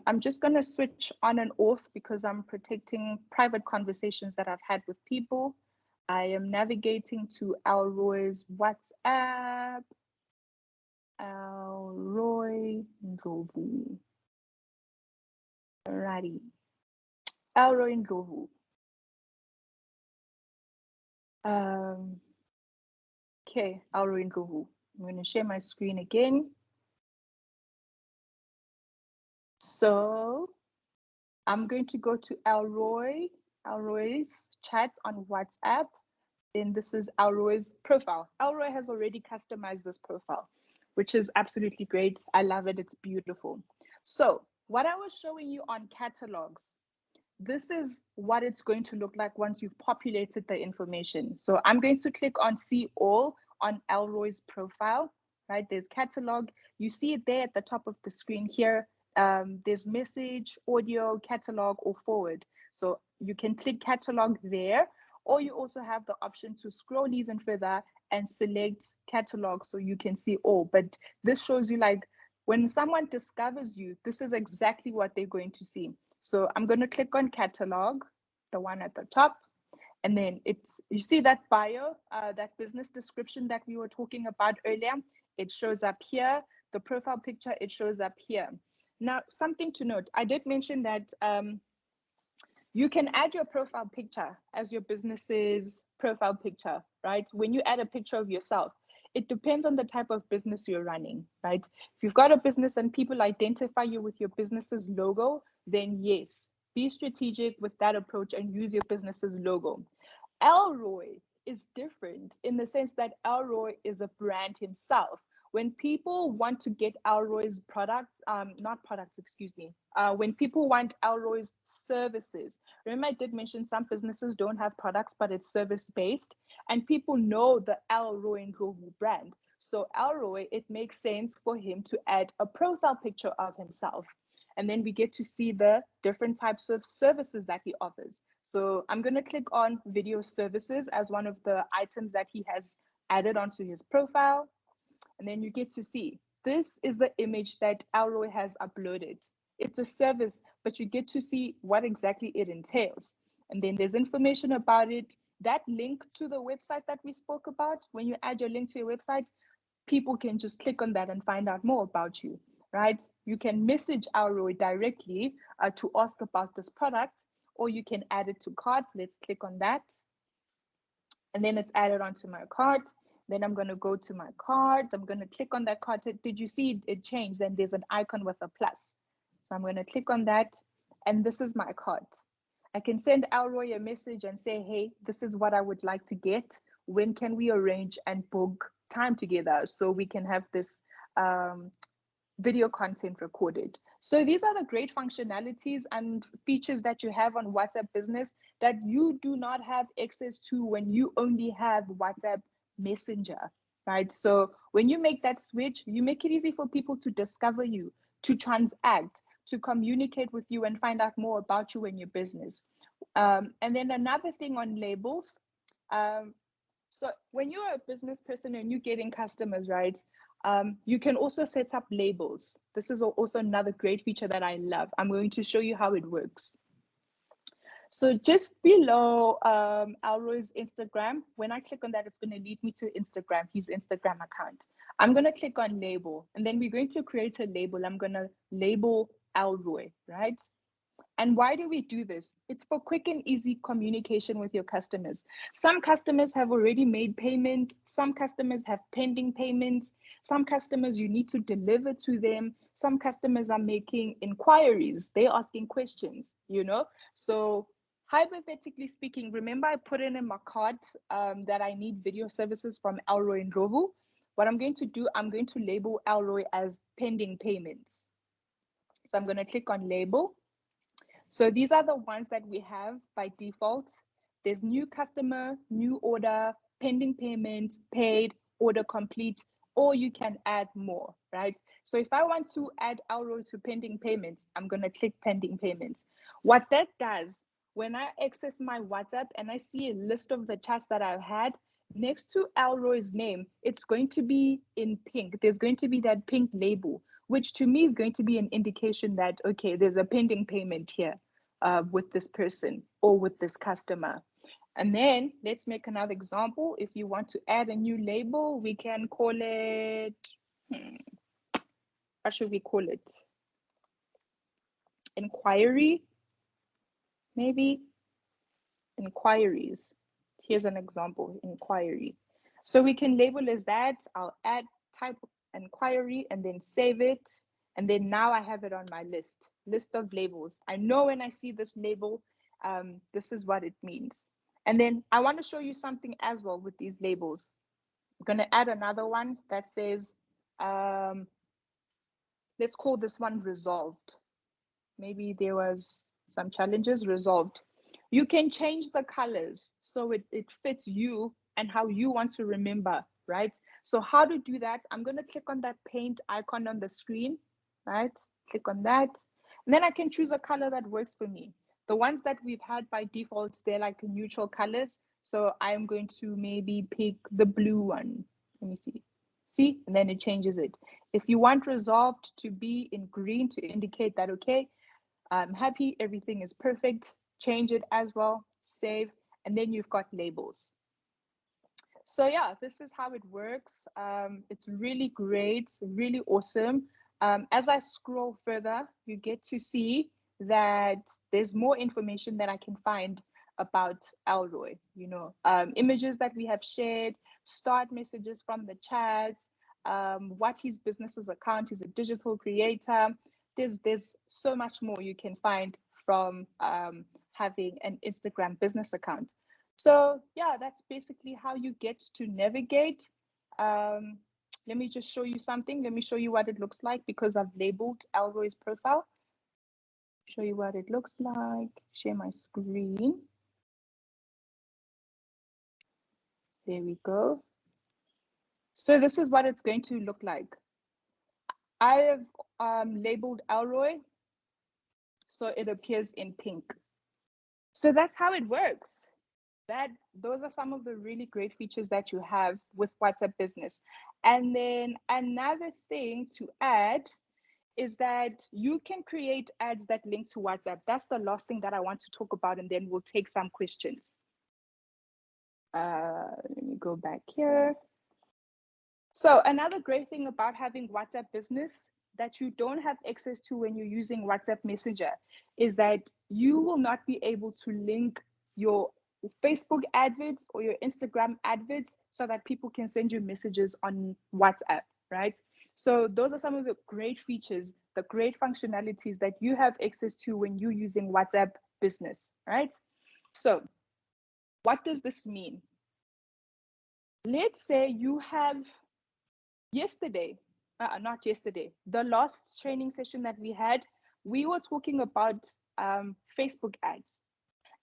S2: I'm just going to switch on and off because I'm protecting private conversations that I've had with people. I am navigating to Alroy's WhatsApp. Alroy Ndhlovu. Alrighty. Alroy Ndhlovu. Okay, Alroy Ndhlovu. I'm going to share my screen again. So I'm going to go to Alroy's chats on WhatsApp. Then this is Alroy's profile. Alroy has already customized this profile, which is absolutely great. I love it. It's beautiful. So what I was showing you on catalogs, this is what it's going to look like once you've populated the information. So I'm going to click on see all on Alroy's profile, right? There's catalog. You see it there at the top of the screen here. There's message, audio, catalog, or forward. So you can click catalog there, or you also have the option to scroll even further and select catalog so you can see all. But this shows you, like, when someone discovers you, this is exactly what they're going to see. So I'm going to click on catalog, the one at the top, and then you see that bio, that business description that we were talking about earlier. It shows up here. The profile picture, it shows up here. Now, something to note, I did mention that you can add your profile picture as your business's profile picture, right? When you add a picture of yourself, it depends on the type of business you're running, right? If you've got a business and people identify you with your business's logo, then yes, be strategic with that approach and use your business's logo. Alroy is different in the sense that Alroy is a brand himself. When people want to get Alroy's products, when people want Alroy's services, remember I did mention some businesses don't have products, but it's service-based, and people know the Alroy Ndhlovu brand. So Alroy, it makes sense for him to add a profile picture of himself. And then we get to see the different types of services that he offers. So I'm going to click on video services as one of the items that he has added onto his profile. And then you get to see, this is the image that Alroy has uploaded. It's a service, but you get to see what exactly it entails. And then there's information about it. That link to the website that we spoke about, when you add your link to your website, people can just click on that and find out more about you, right? You can message Alroy directly to ask about this product, or you can add it to carts. Let's click on that. And then it's added onto my cart. Then I'm going to go to my cart. I'm going to click on that cart. Did you see it changed? Then there's an icon with a plus. So I'm going to click on that. And this is my cart. I can send Alroy a message and say, hey, this is what I would like to get. When can we arrange and book time together so we can have this video content recorded? So these are the great functionalities and features that you have on WhatsApp Business that you do not have access to when you only have WhatsApp Messenger, right? So when you make that switch, you make it easy for people to discover you, to transact, to communicate with you and find out more about you and your business. And then another thing on labels. So when you're a business person and you're getting customers, right, you can also set up labels. This is also another great feature that I love. I'm going to show you how it works. So just below Alroy's Instagram, when I click on that, it's going to lead me to Instagram, his Instagram account. I'm going to click on label, and then we're going to create a label. I'm going to label Alroy, right? And why do we do this? It's for quick and easy communication with your customers. Some customers have already made payments. Some customers have pending payments. Some customers you need to deliver to them. Some customers are making inquiries. They're asking questions, you know? So hypothetically speaking, remember I put in my cart that I need video services from Alroy Ndhlovu. What I'm going to do, I'm going to label Alroy as pending payments. So I'm going to click on label. So these are the ones that we have by default. There's new customer, new order, pending payment, paid, order complete, or you can add more, right? So if I want to add Alroy to pending payments, I'm going to click pending payments. What that does, when I access my WhatsApp and I see a list of the chats that I've had, next to Alroy's name, it's going to be in pink. There's going to be that pink label, which to me is going to be an indication that, okay, there's a pending payment here with this person or with this customer. And then let's make another example. If you want to add a new label, we can call it, what should we call it? Inquiry, maybe? Inquiries. Here's an example, inquiry. So we can label as that. I'll add type inquiry and then save it. And then now I have it on my list of labels. I know when I see this label, this is what it means. And then I want to show you something as well with these labels. I'm going to add another one that says, let's call this one resolved. Maybe there was some challenges, resolved. You can change the colors so it fits you and how you want to remember, right? So how to do that, I'm going to click on that paint icon on the screen, right? Click on that. And then I can choose a color that works for me. The ones that we've had by default, they're like neutral colors. So I'm going to maybe pick the blue one. Let me see. See, and then it changes it. If you want resolved to be in green to indicate that, okay, I'm happy, everything is perfect, change it as well, save, and then you've got labels. So yeah, this is how it works. It's really great, really awesome. As I scroll further, you get to see that there's more information that I can find about Alroy, you know, images that we have shared, start messages from the chats, what his business's account, he's a digital creator. There's so much more you can find from having an Instagram business account. So yeah, that's basically how you get to navigate. Let me just show you something. Let me show you what it looks like because I've labeled Alroy's profile. Show you what it looks like. Share my screen. There we go. So this is what it's going to look like. I have labeled Alroy, so it appears in pink. So that's how it works. Those are some of the really great features that you have with WhatsApp Business. And then another thing to add is that you can create ads that link to WhatsApp. That's the last thing that I want to talk about, and then we'll take some questions. Let me go back here. So another great thing about having WhatsApp Business that you don't have access to when you're using WhatsApp Messenger is that you will not be able to link your Facebook adverts or your Instagram adverts so that people can send you messages on WhatsApp, right? So those are some of the great features, the great functionalities that you have access to when you're using WhatsApp Business, right? So what does this mean? Let's say you have not yesterday, the last training session that we had, we were talking about Facebook ads.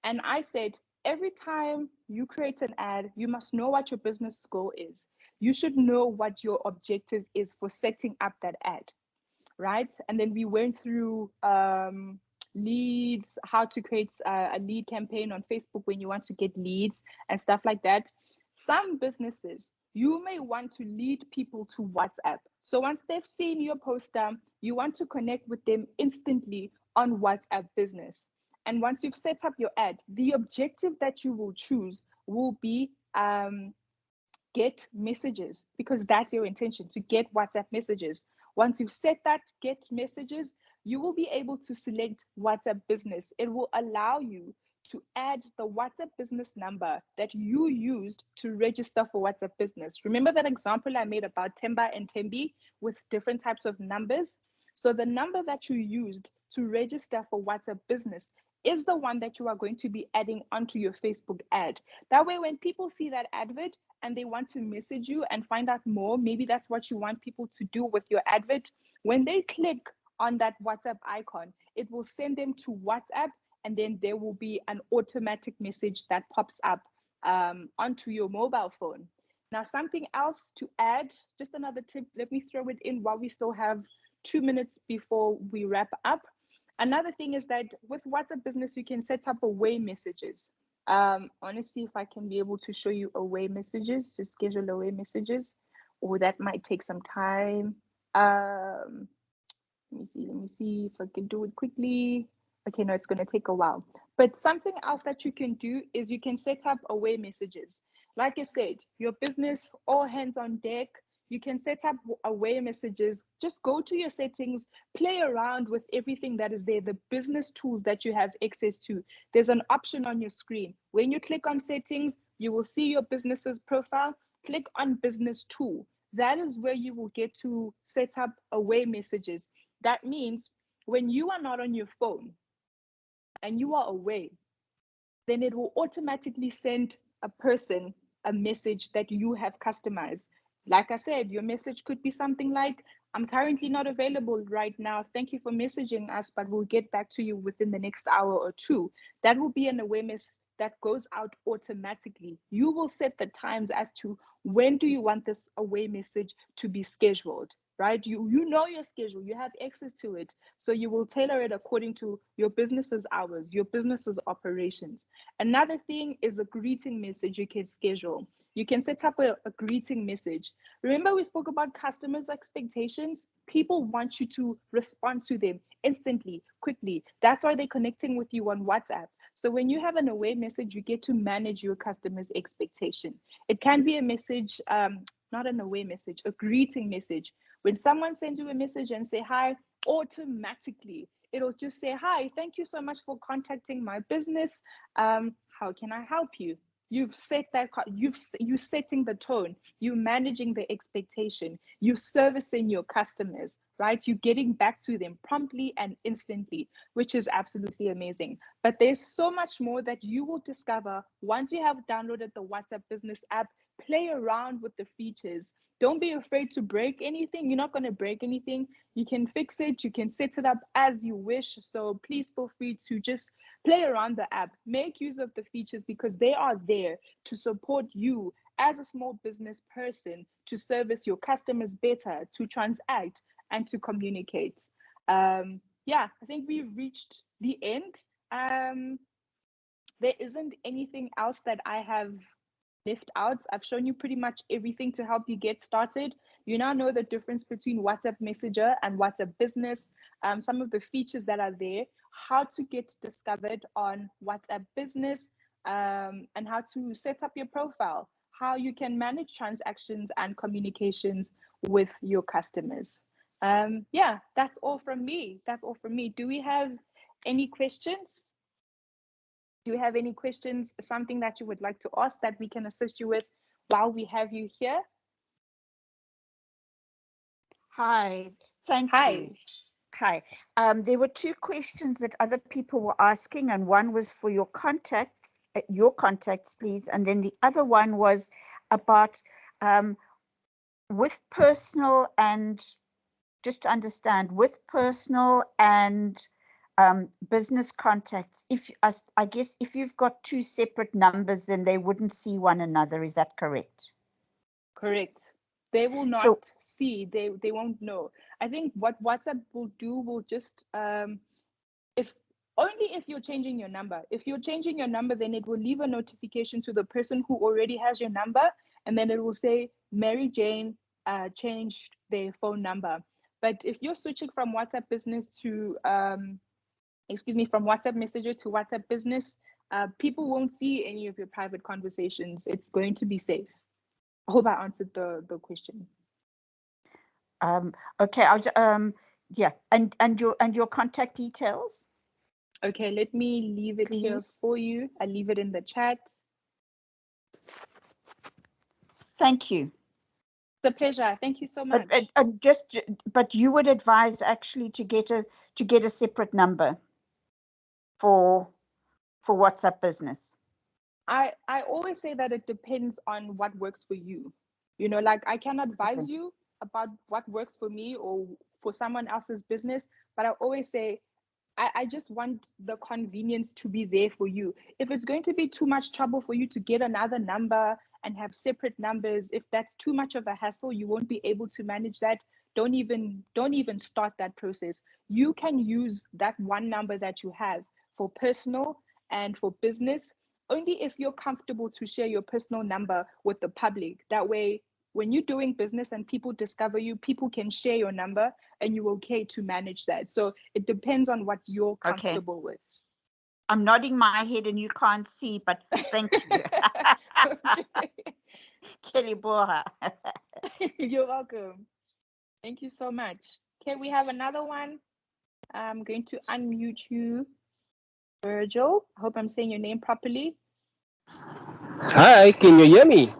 S2: And I said, every time you create an ad, you must know what your business goal is. You should know what your objective is for setting up that ad, right? And then we went through leads, how to create a lead campaign on Facebook when you want to get leads and stuff like that. Some businesses, you may want to lead people to WhatsApp. So once they've seen your poster, you want to connect with them instantly on WhatsApp Business. And once you've set up your ad, the objective that you will choose will be get messages, because that's your intention, to get WhatsApp messages. Once you've set that get messages, you will be able to select WhatsApp Business. It will allow you to add the WhatsApp Business number that you used to register for WhatsApp Business. Remember that example I made about Temba and Tembi with different types of numbers? So the number that you used to register for WhatsApp Business is the one that you are going to be adding onto your Facebook ad. That way, when people see that advert and they want to message you and find out more, maybe that's what you want people to do with your advert, when they click on that WhatsApp icon, it will send them to WhatsApp, and then there will be an automatic message that pops up onto your mobile phone. Now, something else to add, just another tip, let me throw it in while we still have 2 minutes before we wrap up. Another thing is that with WhatsApp Business, you can set up away messages. I want to see if I can be able to show you away messages, to schedule away messages, or that might take some time. Let me see if I can do it quickly. Okay, no, it's going to take a while. But something else that you can do is you can set up away messages. Like I said, your business, all hands on deck. You can set up away messages. Just go to your settings, play around with everything that is there, the business tools that you have access to. There's an option on your screen. When you click on settings, you will see your business's profile. Click on business tool. That is where you will get to set up away messages. That means when you are not on your phone and you are away, then it will automatically send a person a message that you have customized. Like I said, your message could be something like, I'm currently not available right now. Thank you for messaging us, but we'll get back to you within the next hour or two. That will be an away message that goes out automatically. You will set the times as to when do you want this away message to be scheduled, right? You know your schedule, you have access to it. So you will tailor it according to your business's hours, your business's operations. Another thing is a greeting message you can schedule. You can set up a greeting message. Remember we spoke about customers' expectations? People want you to respond to them instantly, quickly. That's why they're connecting with you on WhatsApp. So when you have an away message, you get to manage your customer's expectation. It can be a message, not an away message, a greeting message. When someone sends you a message and say hi, automatically, it'll just say, hi, thank you so much for contacting my business. How can I help you? You've set that, you're setting the tone, you're managing the expectation, you're servicing your customers, right? You're getting back to them promptly and instantly, which is absolutely amazing. But there's so much more that you will discover once you have downloaded the WhatsApp Business app. Play around with the features. Don't be afraid to break anything. You're not going to break anything. You can fix it. You can set it up as you wish. So please feel free to just play around the app. Make use of the features because they are there to support you as a small business person to service your customers better, to transact, and to communicate. Yeah, I think we've reached the end. There isn't anything else that I have left out. I've shown you pretty much everything to help you get started. You now know the difference between WhatsApp Messenger and WhatsApp Business, some of the features that are there, how to get discovered on WhatsApp Business, and how to set up your profile, how you can manage transactions and communications with your customers. Yeah, that's all from me. That's all from me. Do we have any questions? Do you have any questions, something that you would like to ask that we can assist you with while we have you here?
S5: Hi, thank you. Hi. There were two questions that other people were asking, and one was for your contacts, please. And then the other one was about with personal and, just to understand, with personal and business contacts, I guess if you've got two separate numbers, then they wouldn't see one another. Is that correct?
S2: Correct. They will not see, they won't know. I think what WhatsApp will do will just, if you're changing your number. If you're changing your number, then it will leave a notification to the person who already has your number, and then it will say, Mary Jane changed their phone number. But if you're switching from WhatsApp Business to, from WhatsApp Messenger to WhatsApp Business, people won't see any of your private conversations. It's going to be safe. I hope I answered the question.
S5: Okay, yeah, and your contact details.
S2: Okay, let me leave it
S5: Please.
S2: Here for you. I'll leave it in the chat.
S5: Thank you.
S2: It's a pleasure. Thank you so much.
S5: But you would advise actually to get a separate number for WhatsApp Business.
S2: I always say that it depends on what works for you. You know, like I can advise you about what works for me or for someone else's business, but I always say I just want the convenience to be there for you. If it's going to be too much trouble for you to get another number and have separate numbers. If that's too much of a hassle, you won't be able to manage that. Don't even start that process. You can use that one number that you have for personal and for business only if you're comfortable to share your personal number with the public. That way, when you're doing business and people discover you, people can share your number and you're okay to manage that. So it depends on what you're comfortable with.
S5: I'm nodding my head and you can't see, but thank you. Kelly Boha.
S2: You're welcome. Thank you so much. Okay, we have another one. I'm going to unmute you, Virgil. I hope I'm saying your name properly.
S6: Hi, can you hear me?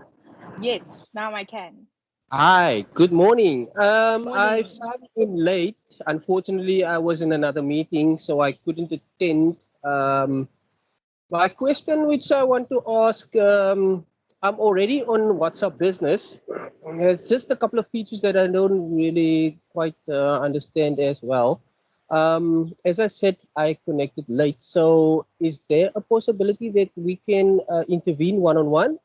S2: Yes, now I can.
S6: Hi, good morning.
S2: Morning.
S6: I've signed in late. Unfortunately, I was in another meeting, so I couldn't attend. My question, which I want to ask, I'm already on WhatsApp Business. There's just a couple of features that I don't really quite understand as well. As I said, I connected late. So is there a possibility that we can intervene one-on-one?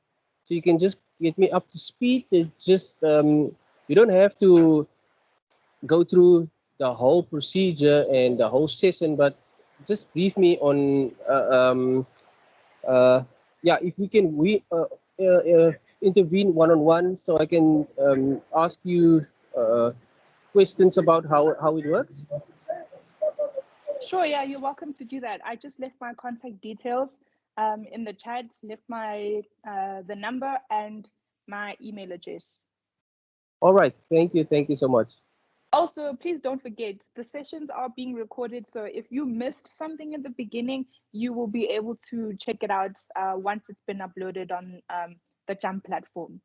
S6: So you can just get me up to speed. It's just, you don't have to go through the whole procedure and the whole session, but just brief me on, yeah, if we can intervene one-on-one, so I can ask you questions about how it works.
S2: Sure, yeah, you're welcome to do that. I just left my contact details in the chat, left my the number and my email address.
S6: All right, thank you so much.
S2: Also, please don't forget, the sessions are being recorded, so if you missed something at the beginning, you will be able to check it out once it's been uploaded on the Jump platform.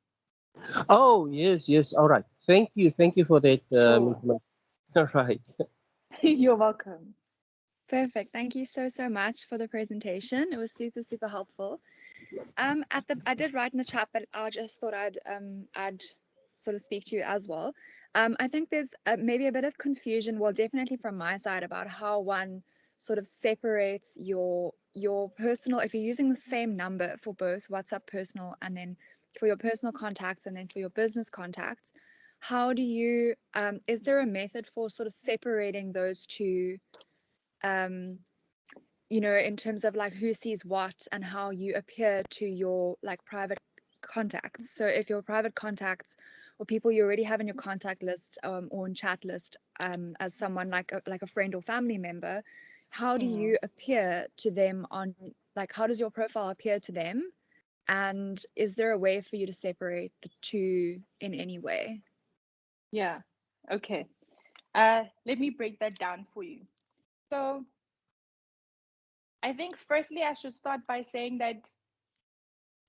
S6: Oh, yes, all right. Thank you for that.
S2: Sure.
S6: All right.
S2: You're welcome.
S3: Perfect. Thank you so much for the presentation. It was super helpful. I did write in the chat, but I just thought I'd sort of speak to you as well. I think there's maybe a bit of confusion, well, definitely from my side, about how one sort of separates your personal, if you're using the same number for both WhatsApp personal and then for your personal contacts and then for your business contacts. How do you, is there a method for sort of separating those two, you know, in terms of like who sees what and how you appear to your like private contacts? So if your private contacts or people you already have in your contact list or in chat list as someone like a friend or family member, how do you appear to them on, like, how does your profile appear to them? And is there a way for you to separate the two in any way?
S2: Yeah, okay. Let me break that down for you. So I think firstly, I should start by saying that,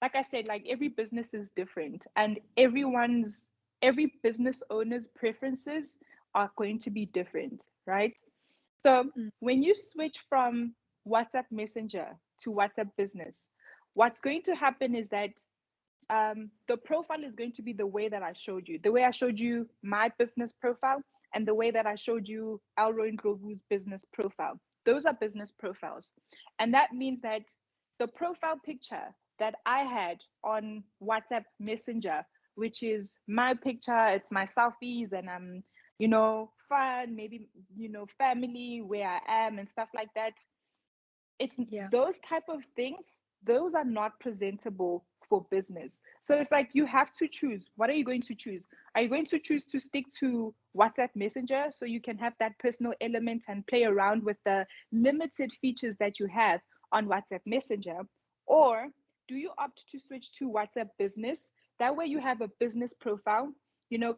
S2: like I said, like every business is different and every business owner's preferences are going to be different, right? So when you switch from WhatsApp Messenger to WhatsApp Business, what's going to happen is that the profile is going to be the way that I showed you. The way I showed you my business profile and the way that I showed you Alroy Ndhlovu's business profile. Those are business profiles. And that means that the profile picture that I had on WhatsApp Messenger, which is my picture, it's my selfies and I'm, you know, fun, maybe, you know, family, where I am and stuff like that. It's those type of things, those are not presentable for business. So it's like you have to choose. What are you going to choose? Are you going to choose to stick to WhatsApp Messenger so you can have that personal element and play around with the limited features that you have on WhatsApp Messenger? Or do you opt to switch to WhatsApp Business? That way you have a business profile. You know,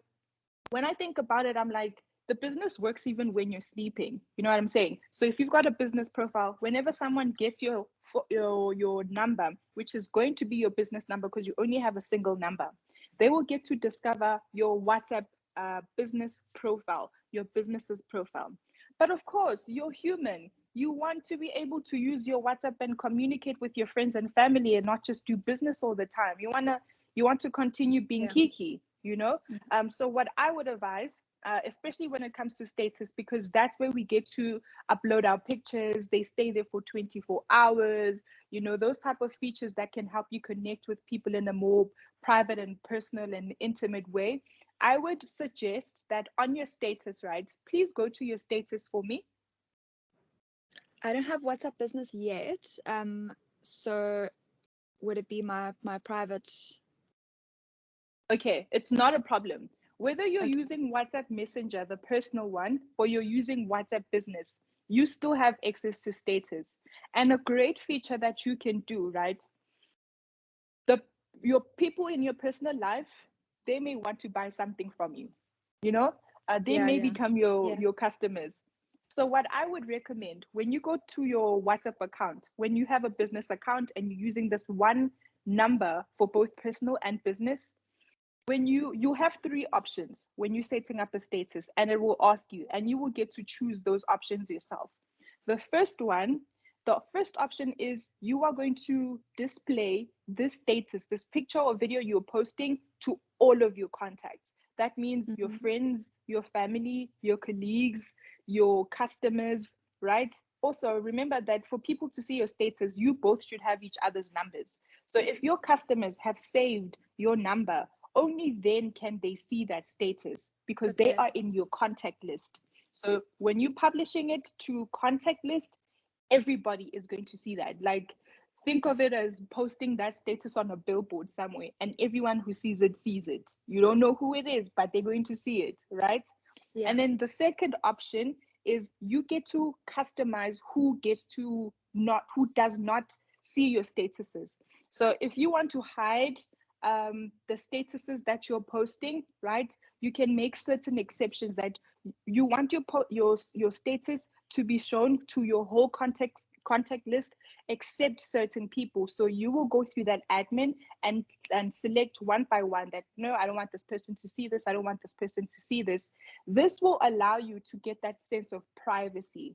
S2: when I think about it, I'm like, the business works even when you're sleeping. You know what I'm saying? So if you've got a business profile, whenever someone gets your number, which is going to be your business number because you only have a single number, they will get to discover your WhatsApp business profile, your business's profile. But of course, you're human. You want to be able to use your WhatsApp and communicate with your friends and family and not just do business all the time. You want to continue being Kiki. you know. So what I would advise, especially when it comes to status, because that's where we get to upload our pictures, they stay there for 24 hours, you know, those type of features that can help you connect with people in a more private and personal and intimate way. I would suggest that on your status, right, please go to your status for me.
S3: I don't have WhatsApp Business yet. So would it be my private?
S2: Okay, it's not a problem. Whether you're using WhatsApp Messenger, the personal one, or you're using WhatsApp Business, you still have access to status. And a great feature that you can do, right? Your people in your personal life, they may want to buy something from you, you know, they may become your customers. So what I would recommend, when you go to your WhatsApp account, when you have a business account and you're using this one number for both personal and business, when you have 3 options when you're setting up a status, and it will ask you, and you will get to choose those options yourself. The first option is you are going to display this status, this picture or video you're posting, to all of your contacts. That means your friends, your family, your colleagues, your customers, right? Also, remember that for people to see your status, you both should have each other's numbers. So if your customers have saved your number, only then can they see that status, because they are in your contact list. So when you're publishing it to contact list, everybody is going to see that. Like, think of it as posting that status on a billboard somewhere, and everyone who sees it. You don't know who it is, but they're going to see it, right? Yeah. And then the second option is you get to customize who does not see your statuses. So if you want to hide the statuses that you're posting, right, you can make certain exceptions that you want your status to be shown to your whole contact list except certain people. So you will go through that admin and select one by one that, no, I don't want this person to see this, I don't want this person to see this. This will allow you to get that sense of privacy.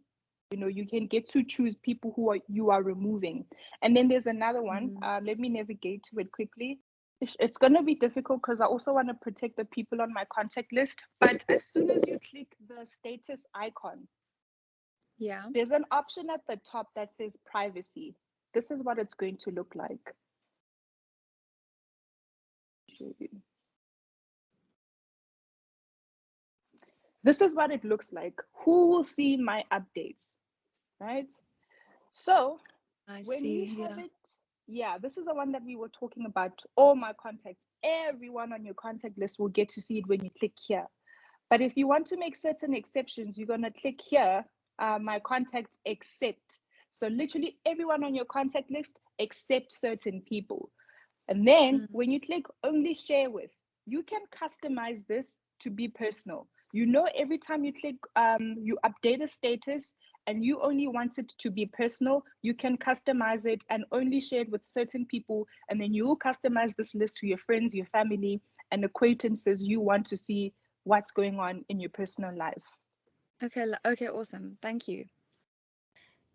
S2: You know, you can get to choose people you are removing. And then there's another one. Let me navigate to it quickly. It's going to be difficult because I also want to protect the people on my contact list. But as soon as you click the status icon, there's an option at the top that says privacy. This is what it's going to look like. This is what it looks like. Who will see my updates, right? So when you have it, this is the one that we were talking about. All my contacts, everyone on your contact list will get to see it when you click here. But if you want to make certain exceptions, you're going to click here, my contacts except. So literally everyone on your contact list except certain people. And then when you click only share with, you can customize this to be personal. You know, every time you click, you update a status and you only want it to be personal, you can customize it and only share it with certain people. And then you will customize this list to your friends, your family, and acquaintances you want to see what's going on in your personal life.
S3: Okay, awesome. Thank you.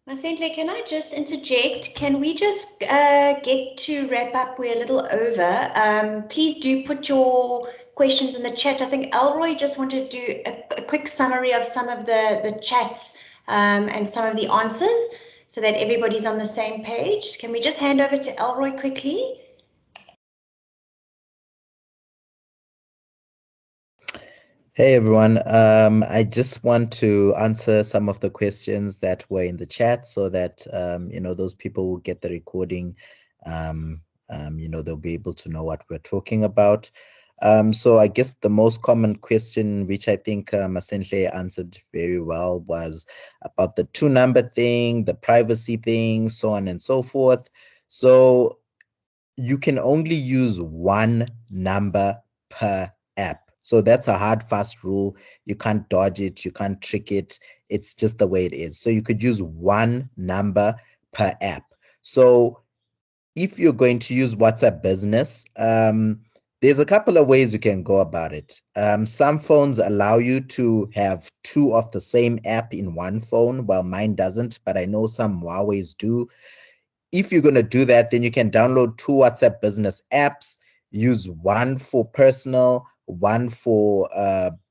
S1: Masentle, can I just interject? Can we just get to wrap up? We're a little over. Please do put your questions in the chat. I think Alroy just wanted to do a quick summary of some of the chats and some of the answers so that everybody's on the same page. Can we just hand over to Alroy quickly?
S4: Hey everyone, I just want to answer some of the questions that were in the chat so that those people will get the recording. They'll be able to know what we're talking about. So I guess the most common question, which I think Masentle answered very well, was about the 2-number thing, the privacy thing, so on and so forth. So you can only use 1 number per app. So that's a hard, fast rule. You can't dodge it. You can't trick it. It's just the way it is. So you could use 1 number per app. So if you're going to use WhatsApp Business, there's a couple of ways you can go about it. Some phones allow you to have 2 of the same app in one phone. Well, mine doesn't, but I know some Huawei's do. If you're going to do that, then you can download 2 WhatsApp Business apps, use one for personal, one for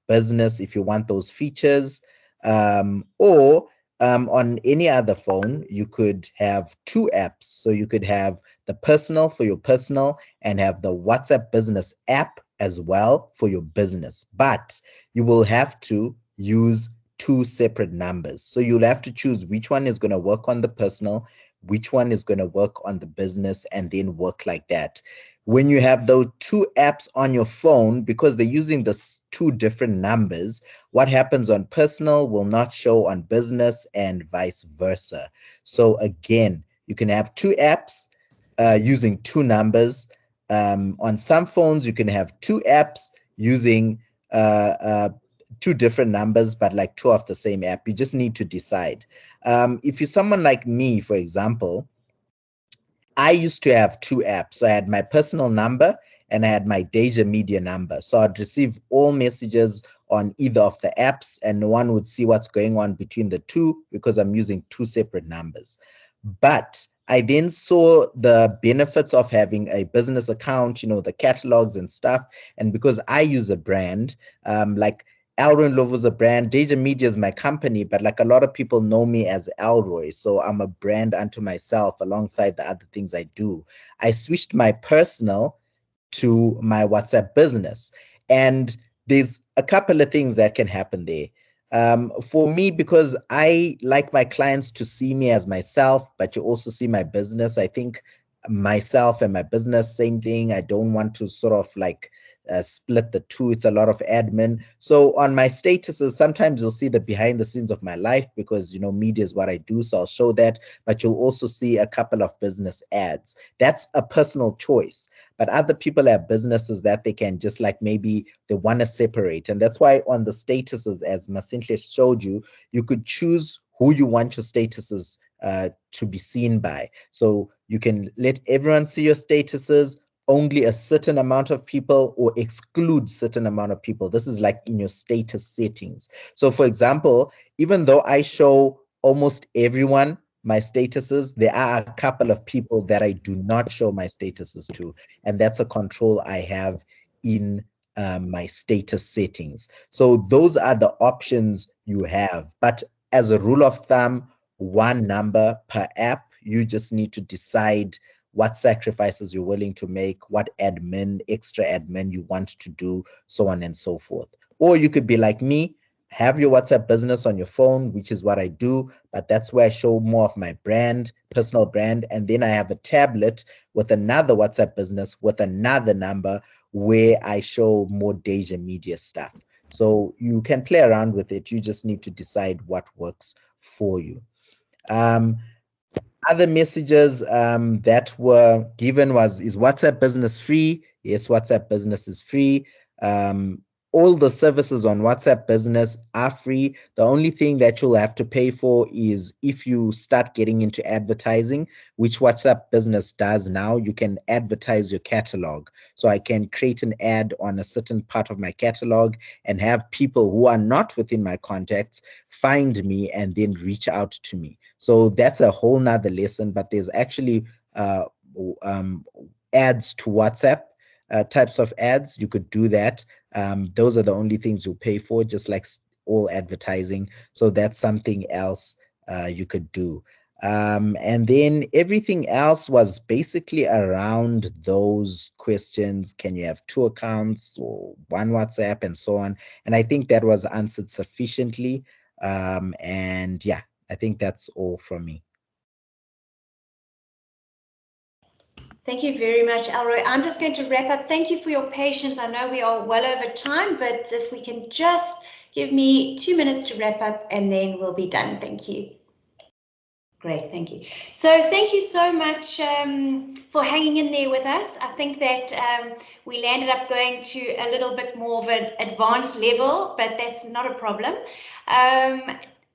S4: business if you want those features, or on any other phone, you could have 2 apps. So you could have the personal for your personal and have the WhatsApp business app as well for your business. But you will have to use 2 separate numbers. So you'll have to choose which one is going to work on the personal, which one is going to work on the business, and then work like that. When you have those 2 apps on your phone, because they're using the 2 different numbers, what happens on personal will not show on business and vice versa. So again, you can have 2 apps using 2 numbers. On some phones, you can have 2 apps using 2 different numbers, but like 2 of the same app. You just need to decide. If you're someone like me, for example, I used to have 2 apps. So I had my personal number and I had my Deja Media number. So I'd receive all messages on either of the apps and no one would see what's going on between the 2 because I'm using 2 separate numbers. But I then saw the benefits of having a business account, you know, the catalogs and stuff. And because I use a brand, like Ndhlovu is a brand, Deja Media is my company, but like a lot of people know me as Alroy. So I'm a brand unto myself alongside the other things I do. I switched my personal to my WhatsApp business. And there's a couple of things that can happen there. For me, because I like my clients to see me as myself, but you also see my business. I think myself and my business, same thing. I don't want to sort of like split the 2. It's a lot of admin. So on my statuses, sometimes you'll see the behind the scenes of my life because, you know, media is what I do. So I'll show that, but you'll also see a couple of business ads. That's a personal choice. But other people have businesses that they can just like maybe they want to separate. And that's why on the statuses, as Masentle showed you, you could choose who you want your statuses to be seen by. So you can let everyone see your statuses, only a certain amount of people, or exclude certain amount of people. This is like in your status settings. So for example, even though I show almost everyone my statuses, there are a couple of people that I do not show my statuses to, and that's a control I have in my status settings. So those are the options you have. But as a rule of thumb, 1 number per app. You just need to decide what sacrifices you're willing to make, what extra admin you want to do, so on and so forth. Or you could be like me, have your WhatsApp business on your phone, which is what I do, but that's where I show more of my brand, personal brand. And then I have a tablet with another WhatsApp business with another number where I show more Deja Media stuff. So you can play around with it. You just need to decide what works for you. Other messages that were given is WhatsApp business free? Yes, WhatsApp business is free. All the services on WhatsApp business are free. The only thing that you'll have to pay for is if you start getting into advertising, which WhatsApp business does now. You can advertise your catalog. So I can create an ad on a certain part of my catalog and have people who are not within my contacts find me and then reach out to me. So that's a whole nother lesson, but there's actually ads to WhatsApp, types of ads. You could do that. Those are the only things you pay for, just like all advertising. So that's something else you could do. And then everything else was basically around those questions. Can you have 2 accounts or 1 WhatsApp and so on? And I think that was answered sufficiently. And yeah, I think that's all from me.
S1: Thank you very much, Alroy. I'm just going to wrap up. Thank you for your patience. I know we are well over time, but if we can just give me 2 minutes to wrap up and then we'll be done. Thank you. Great, thank you. So thank you so much for hanging in there with us. I think that we landed up going to a little bit more of an advanced level, but that's not a problem.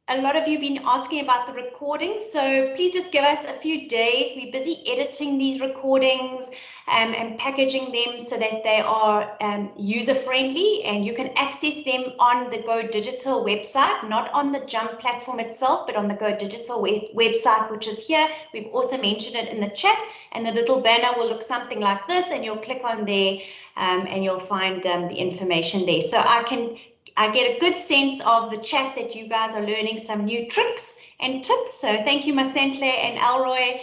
S1: A lot of you have been asking about the recordings, so please just give us a few days. We're busy editing these recordings and packaging them so that they are user-friendly, and you can access them on the Go Digital website, not on the Jump platform itself, but on the Go Digital website, which is here. We've also mentioned it in the chat, and the little banner will look something like this, and you'll click on there and you'll find the information there. So I get a good sense of the chat that you guys are learning some new tricks and tips. So thank you, Masentle and Alroy,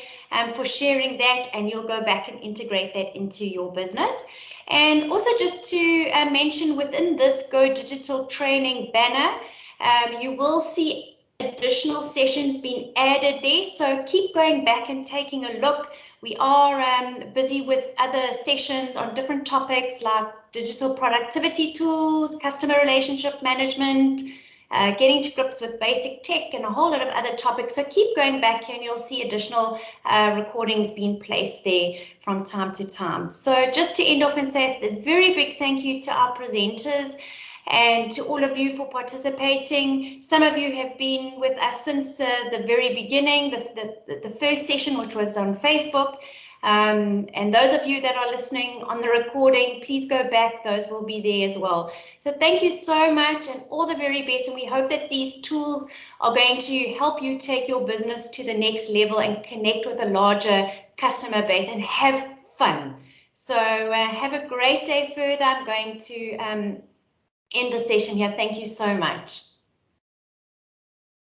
S1: for sharing that, and you'll go back and integrate that into your business. And also just to mention, within this Go Digital training banner, you will see additional sessions being added there. So keep going back and taking a look. We are busy with other sessions on different topics like digital productivity tools, customer relationship management, getting to grips with basic tech, and a whole lot of other topics. So keep going back here and you'll see additional recordings being placed there from time to time. So just to end off and say a very big thank you to our presenters and to all of you for participating. Some of you have been with us since the very beginning, the first session, which was on Facebook. And those of you that are listening on the recording, please go back. Those will be there as well. So thank you so much and all the very best. And we hope that these tools are going to help you take your business to the next level and connect with a larger customer base and have fun. So have a great day further. I'm going to end the session here. Thank you so much.